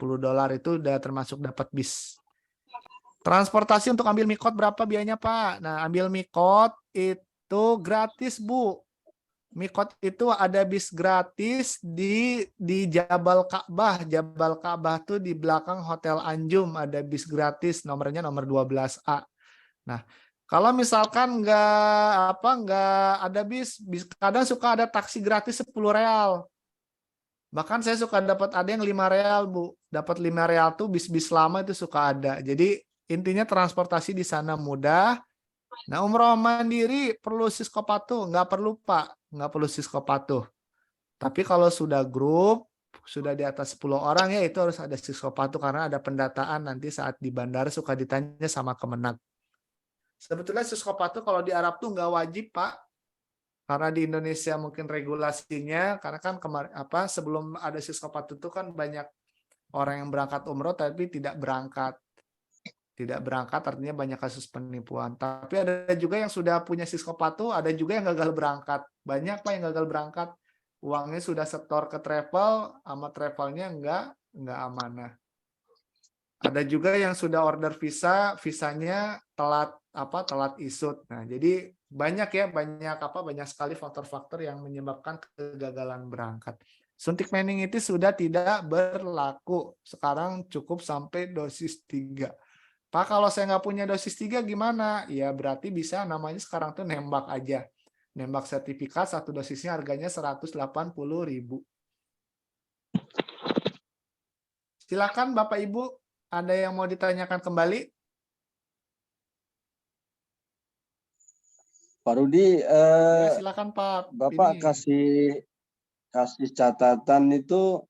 itu udah termasuk dapat bis. Transportasi untuk ambil mikot berapa biayanya Pak? Nah, ambil mikot itu gratis Bu. Mikot itu ada bis gratis di Jabal Ka'bah. Jabal Ka'bah tuh di belakang Hotel Anjum ada bis gratis, nomornya nomor 12A. Nah, kalau misalkan nggak ada bis, kadang suka ada taksi gratis 10 real. Bahkan saya suka dapat ada yang 5 real, Bu. Dapat 5 real tuh bis-bis lama itu suka ada. Jadi intinya transportasi di sana mudah. Nah, umroh mandiri perlu siskopatuh? Nggak perlu, Pak. Nggak perlu siskopatuh. Tapi kalau sudah grup, sudah di atas 10 orang ya itu harus ada siskopatuh karena ada pendataan nanti saat di bandara suka ditanya sama Kemenag. Sebetulnya siskopatuh kalau di Arab tuh nggak wajib Pak, karena di Indonesia mungkin regulasinya, karena kan sebelum ada siskopatuh itu kan banyak orang yang berangkat umroh tapi tidak berangkat artinya banyak kasus penipuan. Tapi ada juga yang sudah punya siskopatuh, ada juga yang gagal berangkat. Banyak Pak yang gagal berangkat, uangnya sudah setor ke travel, sama travelnya nggak amanah. Ada juga yang sudah order visanya telat isut. Nah, jadi banyak sekali faktor-faktor yang menyebabkan kegagalan berangkat. Suntik meningitis sudah tidak berlaku. Sekarang cukup sampai dosis 3. Pak, kalau saya nggak punya dosis 3 gimana? Ya berarti bisa namanya sekarang tuh nembak aja. Nembak sertifikat, satu dosisnya harganya 180.000. Silakan Bapak Ibu, ada yang mau ditanyakan kembali? Pak Rudi, Ya, silakan Pak. Bapak Ini. kasih catatan itu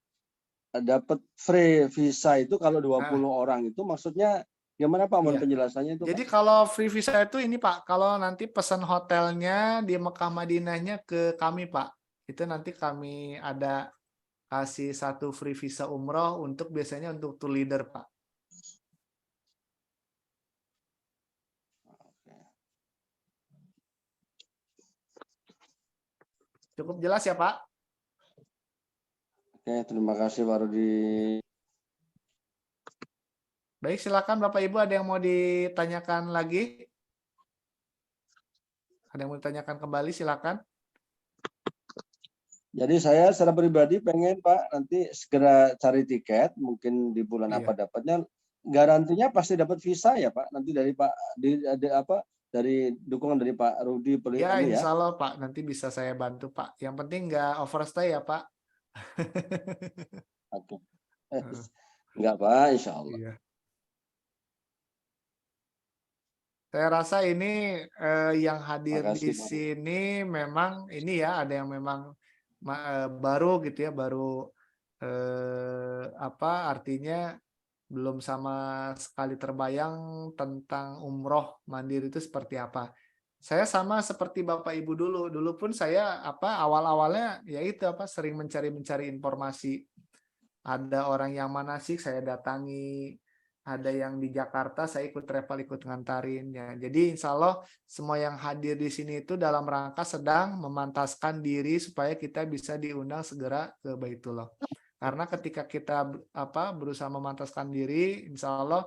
dapat free visa itu kalau 20 orang itu maksudnya gimana Pak? Mohon Iya. penjelasannya itu. Jadi Pak. kalau free visa itu ini Pak, kalau nanti pesan hotelnya di Mekah Madinahnya ke kami Pak, itu nanti kami ada kasih satu free visa umroh untuk biasanya untuk tour leader Pak. Cukup jelas ya Pak? Oke, terima kasih Pak Rudi. Baik, silakan Bapak Ibu, ada yang mau ditanyakan lagi? Ada yang mau ditanyakan kembali, silakan. Jadi saya secara pribadi pengen Pak nanti segera cari tiket, mungkin di bulan Iya. apa dapatnya. Garantinya pasti dapat visa ya Pak. Nanti dari Pak dari dukungan dari Pak Rudi Ya, ini ya. insya Allah Pak, nanti bisa saya bantu Pak. Yang penting nggak overstay ya Pak. Oke. Enggak Pak, insya Allah. Iya. Saya rasa ini yang hadir di Makasih, Pak. sini memang ini ya, ada yang memang baru gitu ya, baru artinya belum sama sekali terbayang tentang umroh mandiri itu seperti apa. Saya sama seperti Bapak Ibu dulu. Dulu pun saya awal-awalnya ya itu sering mencari informasi. Ada orang yang manasik saya datangi, ada yang di Jakarta saya ikut travel, ikut ngantarin ya. Jadi insya Allah semua yang hadir di sini itu dalam rangka sedang memantaskan diri supaya kita bisa diundang segera ke Baitullah. Karena ketika kita berusaha memantaskan diri, insya Allah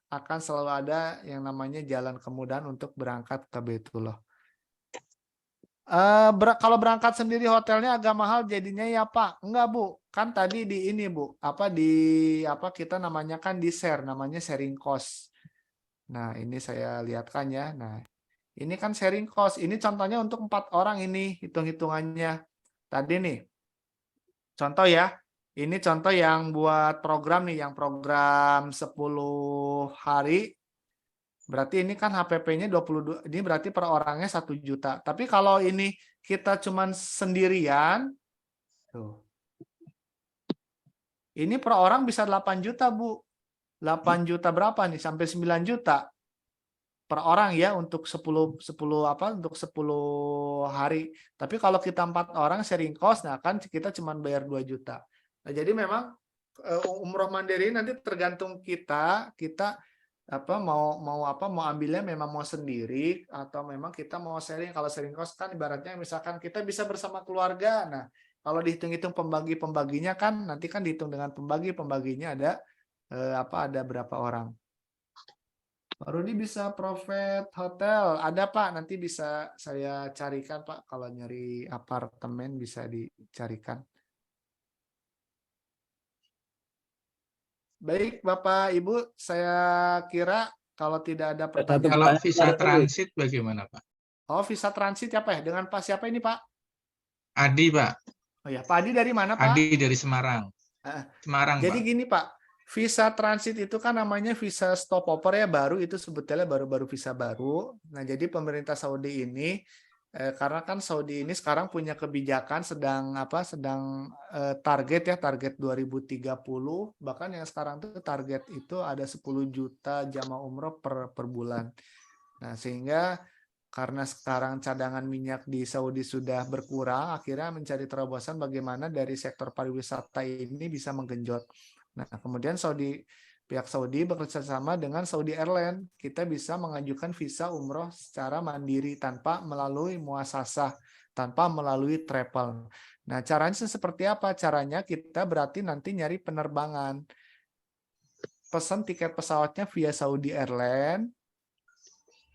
akan selalu ada yang namanya jalan kemudahan untuk berangkat ke Baitullah. Kalau berangkat sendiri hotelnya agak mahal jadinya ya Pak. Enggak Bu, kan tadi di ini Bu, kita namanya kan di share, namanya sharing cost. Nah ini saya lihatkan ya. Nah ini kan sharing cost. Ini contohnya untuk 4 orang ini hitung-hitungannya. Tadi nih, contoh ya. Ini contoh yang buat program nih, yang program 10 hari. Berarti ini kan HPP-nya 22, ini berarti per orangnya 1 juta. Tapi kalau ini kita cuman sendirian, tuh. Ini per orang bisa 8 juta, Bu. 8 juta berapa nih? Sampai 9 juta per orang ya untuk 10 untuk 10 hari. Tapi kalau kita 4 orang sharing cost, nah kan kita cuman bayar 2 juta. Nah, jadi memang umroh mandiri nanti tergantung kita mau ambilnya memang mau sendiri atau memang kita mau sharing. Kalau sharing cost kan ibaratnya misalkan kita bisa bersama keluarga. Nah, kalau dihitung-hitung pembaginya kan nanti kan dihitung dengan pembaginya ada ada berapa orang. Pak Rudi bisa private hotel, ada Pak, nanti bisa saya carikan Pak, kalau nyari apartemen bisa dicarikan. Baik Bapak Ibu, saya kira kalau tidak ada pertanyaan. Kalau visa transit bagaimana Pak? Oh, visa transit apa ya? Dengan Pak siapa ini Pak? Adi Pak. Oh ya, Pak Adi dari mana Pak? Adi dari Semarang. Semarang Jadi Pak. gini Pak, visa transit itu kan namanya visa stopover ya, baru itu sebetulnya baru visa baru. Nah jadi pemerintah Saudi ini karena kan Saudi ini sekarang punya kebijakan sedang target 2030, bahkan yang sekarang tuh target itu ada 10 juta jamaah umroh per bulan. Nah sehingga karena sekarang cadangan minyak di Saudi sudah berkurang, akhirnya mencari terobosan bagaimana dari sektor pariwisata ini bisa menggenjot. Nah, kemudian pihak Saudi bekerja sama dengan Saudi Airlines, kita bisa mengajukan visa umroh secara mandiri tanpa melalui muasasah, tanpa melalui travel. Nah, caranya seperti apa? Caranya kita berarti nanti nyari penerbangan. Pesan tiket pesawatnya via Saudi Airlines.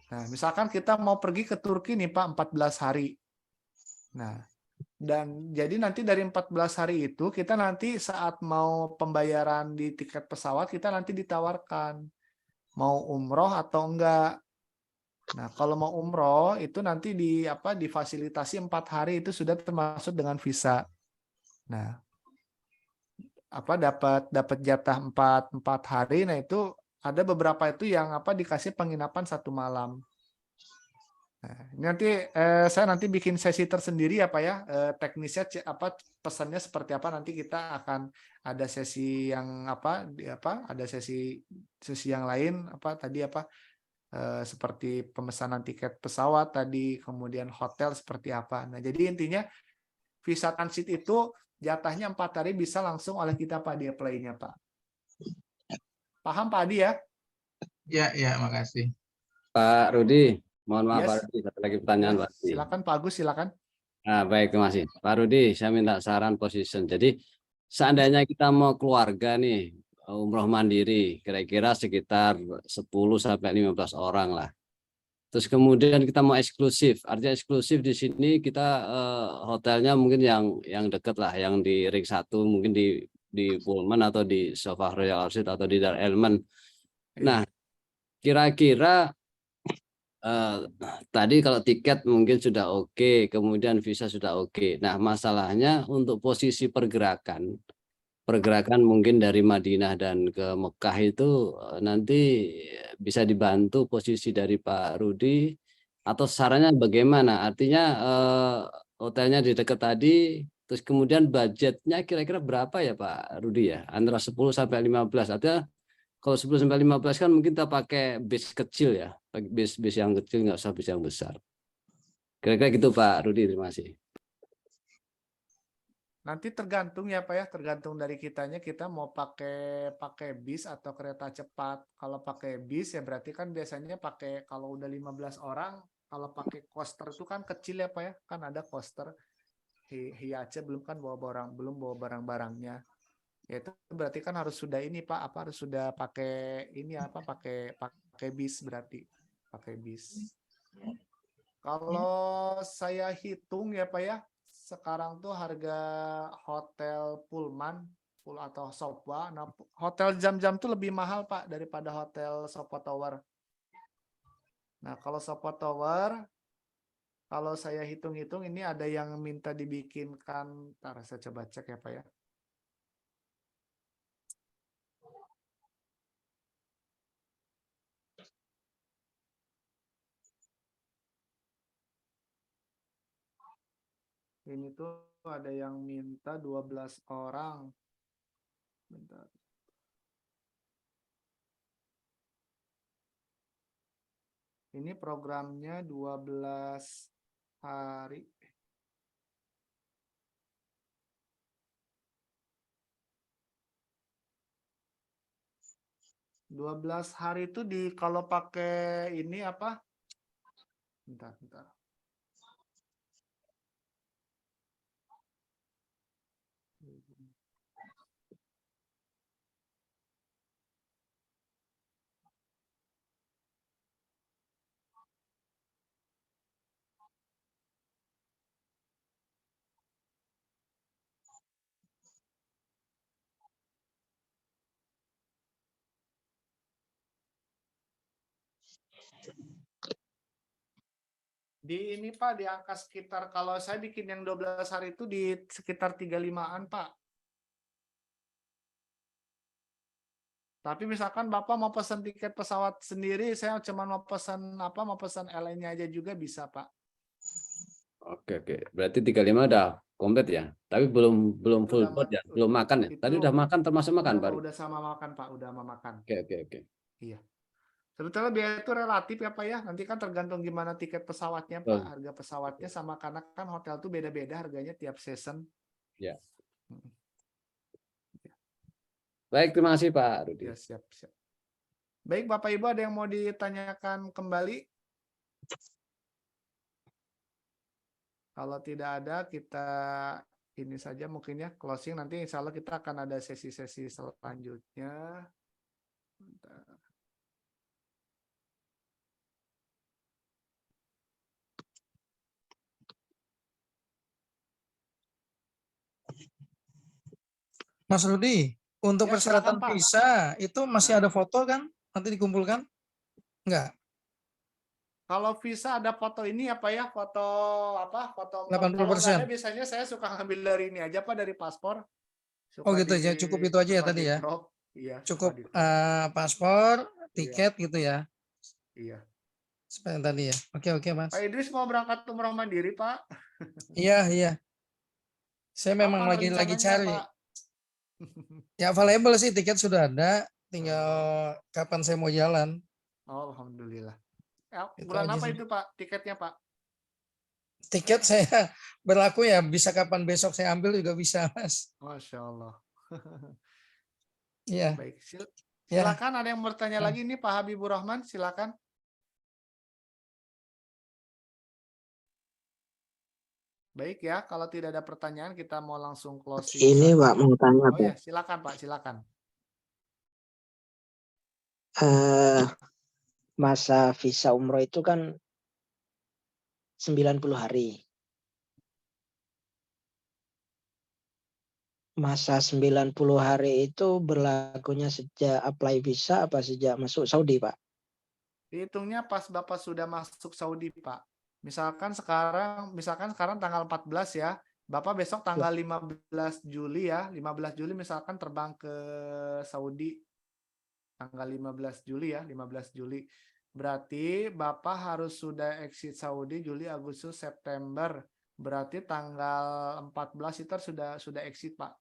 Nah, misalkan kita mau pergi ke Turki nih Pak 14 hari. Nah, Dan jadi nanti dari 14 hari itu kita nanti saat mau pembayaran di tiket pesawat kita nanti ditawarkan mau umroh atau enggak. Nah, kalau mau umroh itu nanti difasilitasi 4 hari itu sudah termasuk dengan visa. Nah, dapat jatah 4 hari. Nah, itu ada beberapa itu yang dikasih penginapan 1 malam. Nah, ini nanti saya nanti bikin sesi tersendiri ya Pak ya, teknisnya pesannya seperti apa, nanti kita akan ada sesi yang ada sesi yang lain seperti pemesanan tiket pesawat tadi, kemudian hotel seperti apa. Nah, jadi intinya visa transit itu jatahnya 4 hari bisa langsung oleh kita Pak di apply-nya Pak. Paham Pak Adi ya? Ya, makasih. Pak Rudi, mohon maaf Yes. Pak Rudi, satu lagi pertanyaan Ya, Pak Rudi. silakan Pak Agus, silakan. Nah, baik, terima kasih. Pak Rudi, saya minta saran position. Jadi, seandainya kita mau keluarga nih, umroh mandiri, kira-kira sekitar 10-15 orang lah. Terus kemudian kita mau eksklusif. Artinya eksklusif di sini kita hotelnya mungkin yang dekat lah, yang di Ring 1, mungkin di Pullman atau di Sofa Royal Orchid atau di Dar Elman. Nah, kira-kira tadi kalau tiket mungkin sudah oke, kemudian visa sudah oke. Nah, masalahnya untuk posisi pergerakan mungkin dari Madinah dan ke Mekah itu nanti bisa dibantu posisi dari Pak Rudi atau sarannya bagaimana? Artinya hotelnya di dekat tadi, terus kemudian budgetnya kira-kira berapa ya Pak Rudi ya? Antara 10-15. Artinya kalau 10-15 kan mungkin kita pakai bis kecil ya, pakai bis yang kecil, nggak usah bis yang besar. Kira-kira gitu Pak Rudi, terima kasih. Nanti tergantung ya Pak ya, tergantung dari kitanya, kita mau pakai bis atau kereta cepat. Kalau pakai bis ya berarti kan biasanya kalau udah 15 orang, kalau pakai coaster itu kan kecil ya Pak ya, kan ada coaster Hiace belum bawa barang-barangnya. Ya itu berarti kan harus sudah ini Pak, harus sudah pakai bis berarti, pakai bis. Kalau saya hitung ya Pak ya, sekarang tuh harga hotel Pullman atau Sopwa, nah hotel jam-jam tuh lebih mahal Pak daripada hotel Sopwa Tower. Nah kalau Sopwa Tower, kalau saya hitung-hitung ini ada yang minta dibikinkan, ntar saya coba cek ya Pak ya. Ini tuh ada yang minta 12 orang. Bentar. Ini programnya 12 hari. Dua 12 hari itu kalau pakai ini apa? Bentar. Di ini Pak, di angka sekitar, kalau saya bikin yang 12 hari itu di sekitar 35-an Pak. Tapi misalkan Bapak mau pesan tiket pesawat sendiri, saya cuma mau pesan LN-nya aja juga bisa Pak. Oke. Berarti 35 udah komplit ya. Tapi belum full board ya, belum makan ya. Tadi udah makan, termasuk makan Pak. Udah sama makan Pak, udah sama makan. Oke. Iya. Sebetulnya biaya itu relatif ya Pak ya. Nanti kan tergantung gimana tiket pesawatnya Pak. Harga pesawatnya sama, karena kan hotel tuh beda-beda harganya tiap season. Ya. Baik, terima kasih Pak Rudi. Ya, siap. Baik Bapak Ibu, ada yang mau ditanyakan kembali? Kalau tidak ada, kita ini saja mungkin ya, closing. Nanti insya Allah kita akan ada sesi-sesi selanjutnya. Bentar. Mas Rudi, untuk Ya, persyaratan silakan, Pak. visa itu masih ada foto kan? Nanti dikumpulkan? Enggak, Kalau visa ada foto ini apa ya? Foto apa? Foto kalau nggak ada 80%. biasanya saya suka ngambil dari ini aja Pak, dari paspor. Oh Suka gitu ya, cukup itu aja ya suka tadi di ya. crop. Iya, suka Cukup di crop. paspor, Iya, tiket gitu ya. iya. Seperti yang tadi ya. Oke Mas. Pak Idris mau berangkat umroh mandiri, Pak. Iya. Saya memang Kapan lagi rencananya, cari. Pak? Ya available sih, tiket sudah ada. Tinggal Oh, kapan saya mau jalan. oh, alhamdulillah. Itu Bulan aja apa sih. itu, Pak? Tiketnya, Pak? Tiket saya berlaku ya, bisa kapan besok saya ambil juga bisa, Mas. Masya Allah. Iya, Baik, ya. silakan ada yang bertanya lagi nih Pak Habibur Rahman, silakan. Baik ya, kalau tidak ada pertanyaan kita mau langsung closing Ini Pak saja. mau tanya Oh Pak. ya, silakan Pak, silakan. Masa visa umroh itu kan 90 hari. Masa 90 hari itu berlakunya sejak apply visa apa sejak masuk Saudi, Pak? Hitungnya pas Bapak sudah masuk Saudi, Pak. Misalkan sekarang tanggal 14 ya. Bapak besok tanggal 15 Juli ya. 15 Juli misalkan terbang ke Saudi tanggal 15 Juli ya, 15 Juli. Berarti Bapak harus sudah exit Saudi Juli, Agustus, September. Berarti tanggal 14 itu sudah exit, Pak.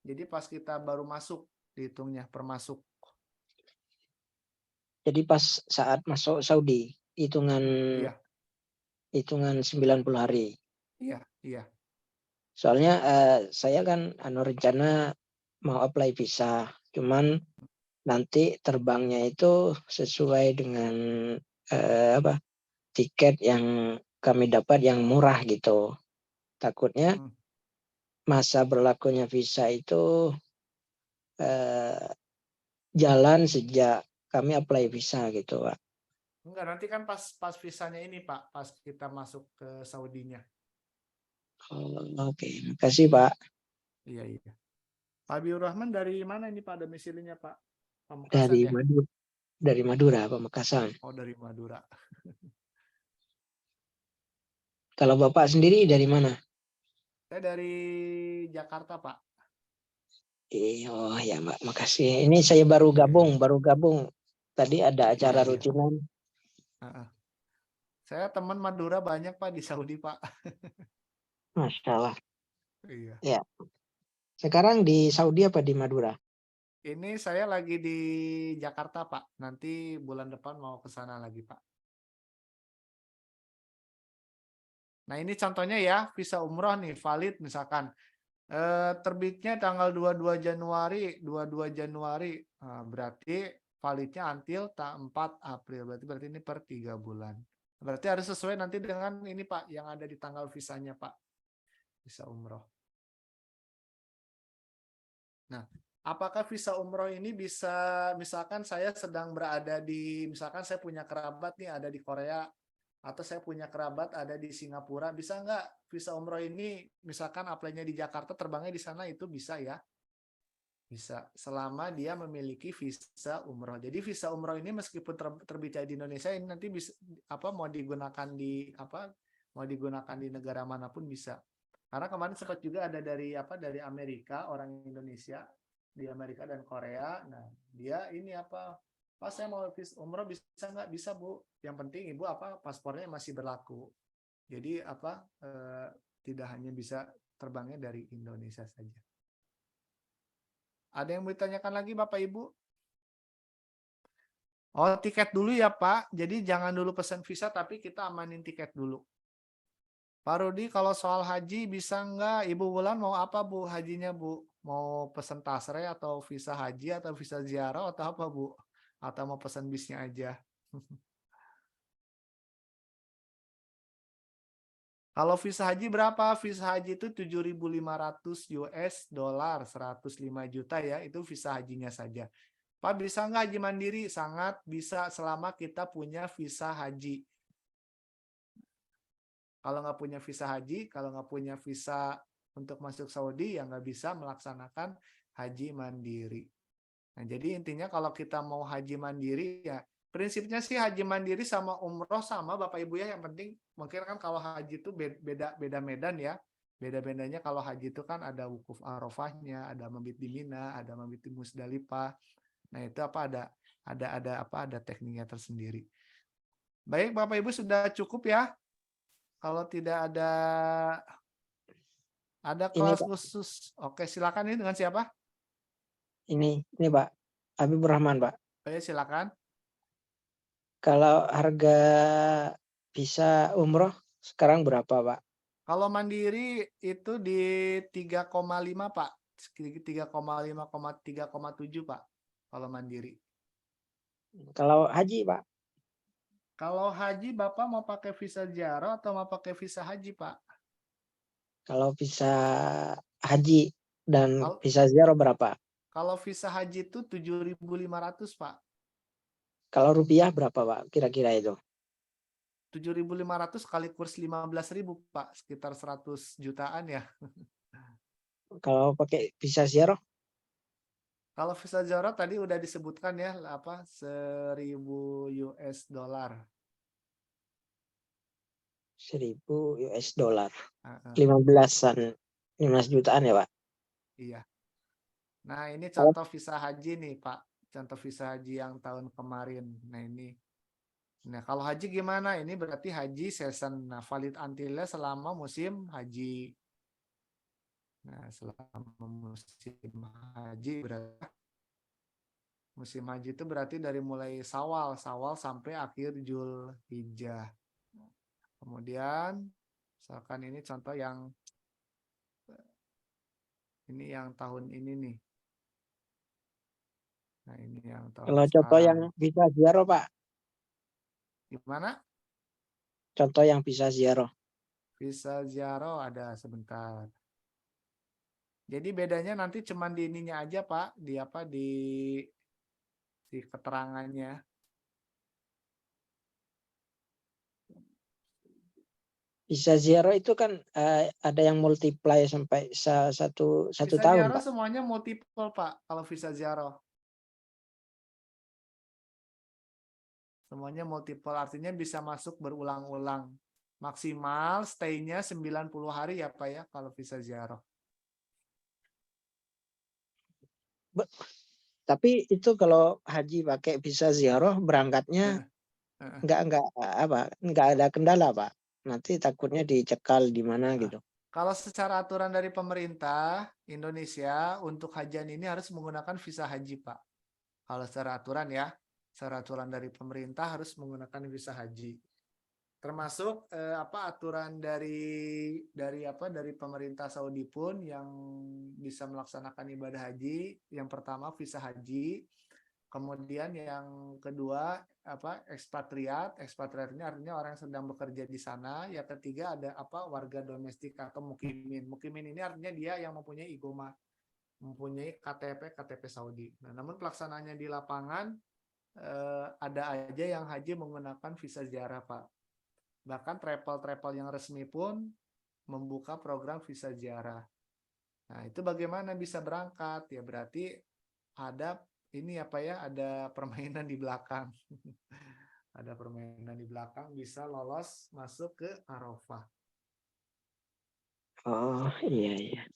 Jadi pas kita baru masuk dihitungnya permasuk. Jadi pas saat masuk Saudi hitungan Iya, 90 hari. iya. Soalnya saya kan rencana mau apply visa, cuman nanti terbangnya itu sesuai dengan tiket yang kami dapat yang murah gitu. Takutnya masa berlakunya visa itu jalan sejak kami apply visa gitu, Pak. Enggak, nanti kan pas visanya ini, Pak, pas kita masuk ke Saudinya. Oke, makasih Pak. Iya. Pak Habibur Rahman dari mana ini Pak domisilinya, Pak? Pamekasan Dari ya? Madura, dari Madura, Pamekasan. Oh, dari Madura. Kalau Bapak sendiri dari mana? Saya dari Jakarta, Pak. Oh ya Mbak, makasih. Ini saya baru gabung. Tadi ada acara rutinan. Saya teman Madura banyak Pak di Saudi, Pak. Masya Allah. Iya. Ya. Sekarang di Saudi apa di Madura? Ini saya lagi di Jakarta, Pak. Nanti bulan depan mau ke sana lagi, Pak. Nah, ini contohnya ya, visa umroh nih, valid misalkan. Terbitnya tanggal 22 Januari. Nah, berarti validnya until 4 April. Berarti ini per 3 bulan. Berarti harus sesuai nanti dengan ini, Pak, yang ada di tanggal visanya, Pak. Visa umroh. Nah, apakah visa umroh ini bisa, misalkan saya sedang berada misalkan saya punya kerabat nih ada di Korea, atau saya punya kerabat ada di Singapura, bisa nggak visa umroh ini, misalkan apply-nya di Jakarta, terbangnya di sana, itu bisa ya? Bisa, selama dia memiliki visa umroh. Jadi visa umroh ini meskipun terbit di Indonesia, ini nanti bisa mau digunakan di negara manapun bisa. Karena kemarin sempat juga ada dari Amerika, orang Indonesia di Amerika dan Korea. Nah, dia ini Pak, saya mau umroh bisa nggak? Bisa, Bu. Yang penting Ibu paspornya masih berlaku. Jadi tidak hanya bisa terbangnya dari Indonesia saja. Ada yang mau ditanyakan lagi Bapak Ibu? Oh, tiket dulu ya Pak. Jadi jangan dulu pesan visa, tapi kita amanin tiket dulu. Pak Rudi, kalau soal haji bisa nggak? Ibu Wulan mau apa Bu hajinya Bu? Mau pesan tasre atau visa haji atau visa ziarah atau apa Bu? Atau mau pesan bisnya aja? Kalau visa haji berapa? Visa haji itu 7.500 US dollar, 105 juta ya. Itu visa hajinya saja. Pak, bisa nggak haji mandiri? Sangat bisa selama kita punya visa haji. Kalau nggak punya visa haji, kalau nggak punya visa untuk masuk Saudi ya nggak bisa melaksanakan haji mandiri. Nah, jadi intinya kalau kita mau haji mandiri ya prinsipnya sih haji mandiri sama umroh sama Bapak Ibu ya, yang penting mungkin kan kalau haji itu beda medan ya. Beda-bedanya kalau haji itu kan ada wukuf Arafahnya, ada mabit di Mina, ada mabit di Musdalifah. Nah, itu ada tekniknya tersendiri. Baik, Bapak Ibu sudah cukup ya. Kalau tidak ada Ini kelas Pak, khusus. Oke, silakan. Ini dengan siapa? ini Pak, Habibur Rahman Pak. Baik, silakan. Kalau harga visa umroh sekarang berapa Pak? Kalau mandiri itu di 3,5 Pak. 3,5, 3,7 Pak. Kalau mandiri. Kalau haji Pak? Kalau haji Bapak mau pakai visa ziarah atau mau pakai visa haji Pak? Kalau visa haji dan Kalau, visa ziarah berapa? kalau visa haji itu 7.500 Pak. Kalau rupiah berapa Pak kira-kira itu? 7.500 kali kurs 15.000 Pak, sekitar 100 jutaan ya. Kalau pakai visa ziarah? Kalau visa ziarah tadi udah disebutkan ya, apa 1.000 US dollar. 1.000 US dollar. Uh-uh. 15 jutaan ya Pak? Iya. Nah, ini contoh visa haji nih, Pak. Contoh visa haji yang tahun kemarin. Nah, ini. Nah, kalau haji gimana? Ini berarti haji season. Nah, valid until selama musim haji. Nah, selama musim haji berarti musim haji itu berarti dari mulai Syawal sampai akhir Zulhijjah. Kemudian misalkan ini contoh yang tahun ini nih. Nah, ini yang tahun Kalau contoh yang sekarang. visa ziarah Pak? Gimana? Contoh yang visa ziarah. Visa ziarah ada sebentar. Jadi bedanya nanti cuman di ininya aja Pak, di apa di keterangannya. Visa ziarah itu kan ada yang multiply sampai satu Visa tahun ziarah Pak. semuanya multiple Pak, kalau visa ziarah. Semuanya multiple artinya bisa masuk berulang-ulang. Maksimal stay-nya 90 hari ya Pak ya kalau visa ziarah. Tapi itu kalau haji pakai visa ziarah berangkatnya nggak ada kendala Pak. Nanti takutnya dicekal di mana gitu. Kalau secara aturan dari pemerintah Indonesia untuk hajian ini harus menggunakan visa haji Pak. Kalau secara aturan ya, secara aturan dari pemerintah harus menggunakan visa haji. Termasuk aturan dari pemerintah Saudi pun yang bisa melaksanakan ibadah haji. Yang pertama visa haji, kemudian yang kedua ekspatriat ini artinya orang yang sedang bekerja di sana. Yang ketiga ada warga domestik atau mukimin ini artinya dia yang mempunyai igoma, mempunyai KTP Saudi. Nah, namun pelaksanaannya di lapangan ada aja yang haji menggunakan visa ziarah Pak. Bahkan travel yang resmi pun membuka program visa ziarah. Nah, itu bagaimana bisa berangkat? Ya berarti ada ada permainan di belakang. Ada permainan di belakang bisa lolos masuk ke Arafah. Oh iya.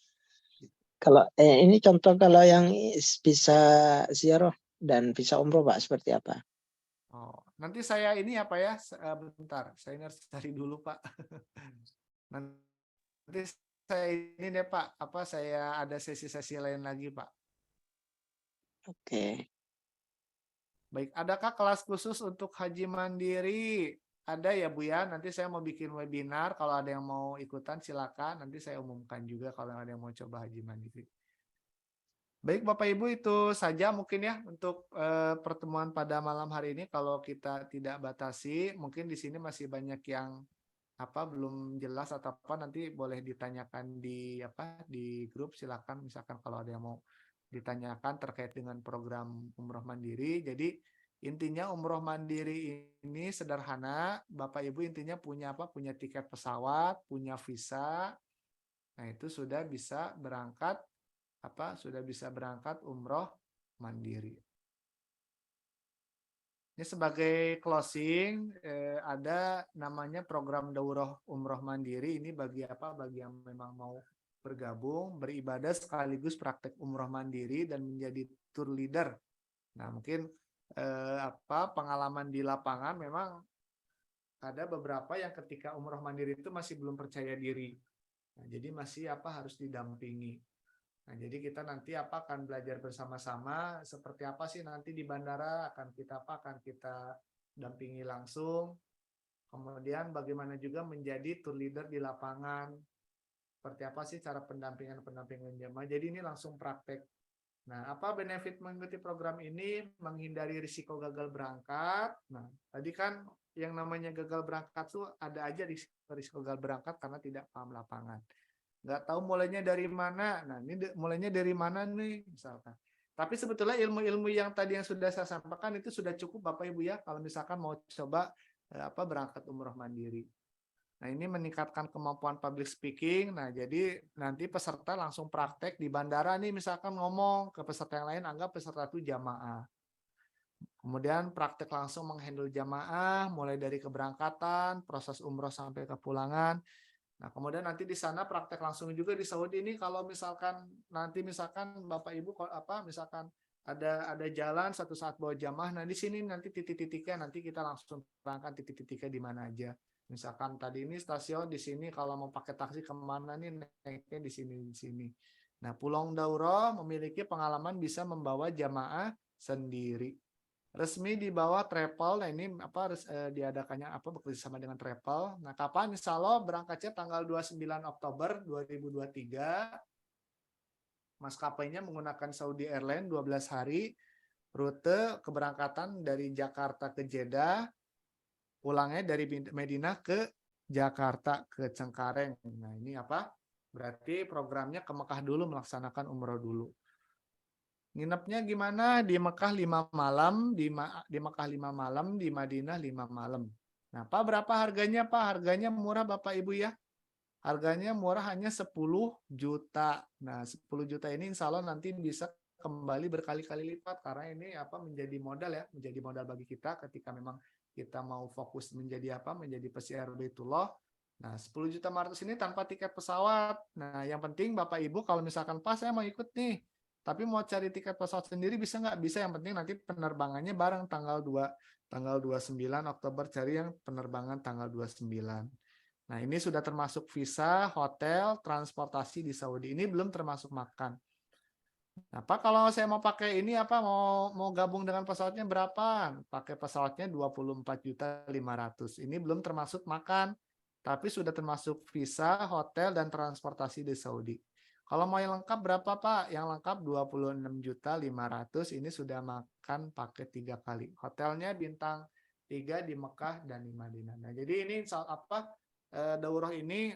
Kalau ini contoh kalau yang visa ziarah dan visa umroh Pak seperti apa? Oh, nanti saya ini bentar, saya harus cari dulu Pak. Nanti saya ini deh Pak, saya ada sesi-sesi lain lagi Pak. Oke. Baik, adakah kelas khusus untuk haji mandiri? Ada ya Bu ya, nanti saya mau bikin webinar, kalau ada yang mau ikutan silakan, nanti saya umumkan juga kalau ada yang mau coba haji mandiri. Baik Bapak Ibu, itu saja mungkin ya untuk pertemuan pada malam hari ini. Kalau kita tidak batasi, mungkin di sini masih banyak yang belum jelas atau nanti boleh ditanyakan di grup, silakan misalkan kalau ada yang mau ditanyakan terkait dengan program umroh mandiri. Jadi intinya umroh mandiri ini sederhana, Bapak Ibu intinya punya tiket pesawat, punya visa, Nah, itu sudah bisa berangkat umroh mandiri. Ini sebagai closing, ada namanya program daurah umroh mandiri. Ini bagi yang memang mau bergabung, beribadah sekaligus praktek umroh mandiri dan menjadi tour leader. Nah, mungkin pengalaman di lapangan memang ada beberapa yang ketika umroh mandiri itu masih belum percaya diri. Nah, jadi masih harus didampingi. Nah, jadi kita nanti akan belajar bersama-sama seperti apa sih nanti di bandara akan kita dampingi langsung. Kemudian bagaimana juga menjadi tour leader di lapangan. Seperti apa sih cara pendampingan jamaah. Jadi ini langsung praktek. Nah, apa benefit mengikuti program ini? Menghindari risiko gagal berangkat. Nah, tadi kan yang namanya gagal berangkat tuh ada aja risiko gagal berangkat karena tidak paham lapangan. Nggak tahu mulainya dari mana. Nah, ini mulainya dari mana nih, misalkan. Tapi sebetulnya ilmu-ilmu yang tadi yang sudah saya sampaikan itu sudah cukup Bapak Ibu ya, kalau misalkan mau coba berangkat umroh mandiri. Nah, ini meningkatkan kemampuan public speaking. Nah, jadi nanti peserta langsung praktek di bandara nih, misalkan ngomong ke peserta yang lain, anggap peserta itu jamaah. Kemudian praktek langsung menghandle jamaah, mulai dari keberangkatan, proses umroh sampai kepulangan. Nah, kemudian nanti di sana praktek langsung juga di Saudi ini kalau misalkan Bapak Ibu misalkan ada jalan satu saat bawa jamaah, nah di sini nanti titik-titiknya nanti kita langsung terangkan titik-titiknya di mana aja. Misalkan tadi ini stasiun di sini, kalau mau pakai taksi kemana nih naiknya di sini. Nah, Pulau Daurah memiliki pengalaman bisa membawa jamaah sendiri. Resmi di bawah travel. Nah, ini diadakannya bekerjasama dengan travel. Nah, kapan? Insya Allah berangkatnya tanggal 29 Oktober 2023. Maskapainya menggunakan Saudi Airlines 12 hari. Rute keberangkatan dari Jakarta ke Jeddah, pulangnya dari Madinah ke Jakarta ke Cengkareng. Nah, ini berarti programnya ke Mekah dulu, melaksanakan umroh dulu. Nginepnya gimana? Di Mekah 5 malam, di Mekah 5 malam, di Madinah 5 malam. Nah, Pak, berapa harganya, Pak? Harganya murah, Bapak Ibu ya. Harganya murah, hanya 10 juta. Nah, 10 juta ini insya Allah nanti bisa kembali berkali-kali lipat karena ini menjadi modal ya, menjadi modal bagi kita ketika memang kita mau fokus menjadi pesiar Baitullah. Nah, 10 juta 500 ini tanpa tiket pesawat. Nah, yang penting Bapak Ibu kalau misalkan pas saya mau ikut nih, tapi mau cari tiket pesawat sendiri bisa nggak? Bisa, yang penting nanti penerbangannya bareng tanggal 29 Oktober, cari yang penerbangan tanggal 29. Nah, ini sudah termasuk visa, hotel, transportasi di Saudi. Ini belum termasuk makan. Nah, Pak, kalau saya mau pakai ini mau gabung dengan pesawatnya berapa? Pakai pesawatnya 24.500.000. Ini belum termasuk makan, tapi sudah termasuk visa, hotel, dan transportasi di Saudi. Kalau mau yang lengkap berapa, Pak? Yang lengkap 26.500.000. Ini sudah makan pakai 3 kali. Hotelnya bintang 3 di Mekah dan di Madinah. Nah, jadi ini daurah ini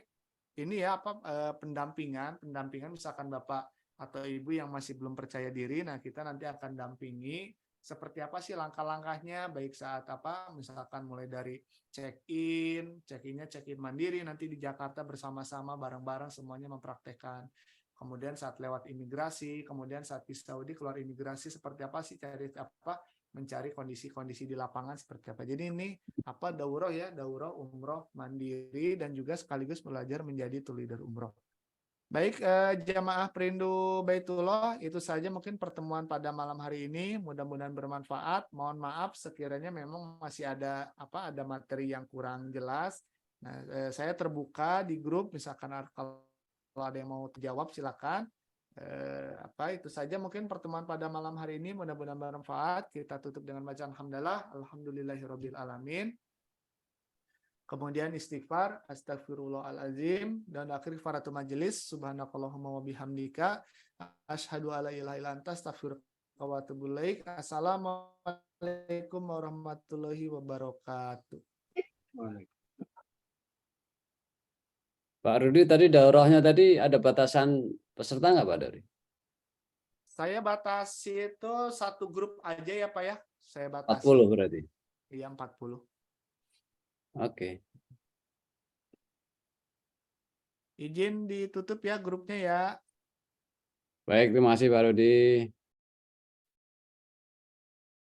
pendampingan misalkan Bapak atau Ibu yang masih belum percaya diri, nah kita nanti akan dampingi seperti apa sih langkah-langkahnya, baik saat misalkan mulai dari check-in mandiri nanti di Jakarta bersama-sama bareng-bareng semuanya mempraktekkan. Kemudian saat lewat imigrasi, kemudian saat di Saudi keluar imigrasi seperti apa sih, mencari kondisi-kondisi di lapangan seperti apa. Jadi ini daurah ya, daurah umroh mandiri dan juga sekaligus belajar menjadi tour leader umroh. Baik, jamaah perindu Baitullah, itu saja mungkin pertemuan pada malam hari ini. Mudah-mudahan bermanfaat. Mohon maaf sekiranya memang masih ada materi yang kurang jelas. Nah, saya terbuka di grup, misalkan kalau ada yang mau terjawab silakan. Itu saja mungkin pertemuan pada malam hari ini. Mudah-mudahan bermanfaat. Kita tutup dengan bacaan alhamdulillah, alhamdulillahirabbil alamin. Kemudian istighfar, astagfirullahaladzim, dan akhir kafaratul majelis, subhanakallahumma wa bihamdika, asyhadu alla ilaha illa anta, astaghfiruka wa atubu ilaik. Assalamualaikum warahmatullahi wabarakatuh. Pak Rudi, tadi daurahnya tadi ada batasan peserta nggak, Pak Dari? Saya batasi itu satu grup aja ya, Pak ya. Saya batasi. 40 berarti? Iya, 40. Oke. Izin ditutup ya grupnya ya. Baik, terima kasih Pak Rudi.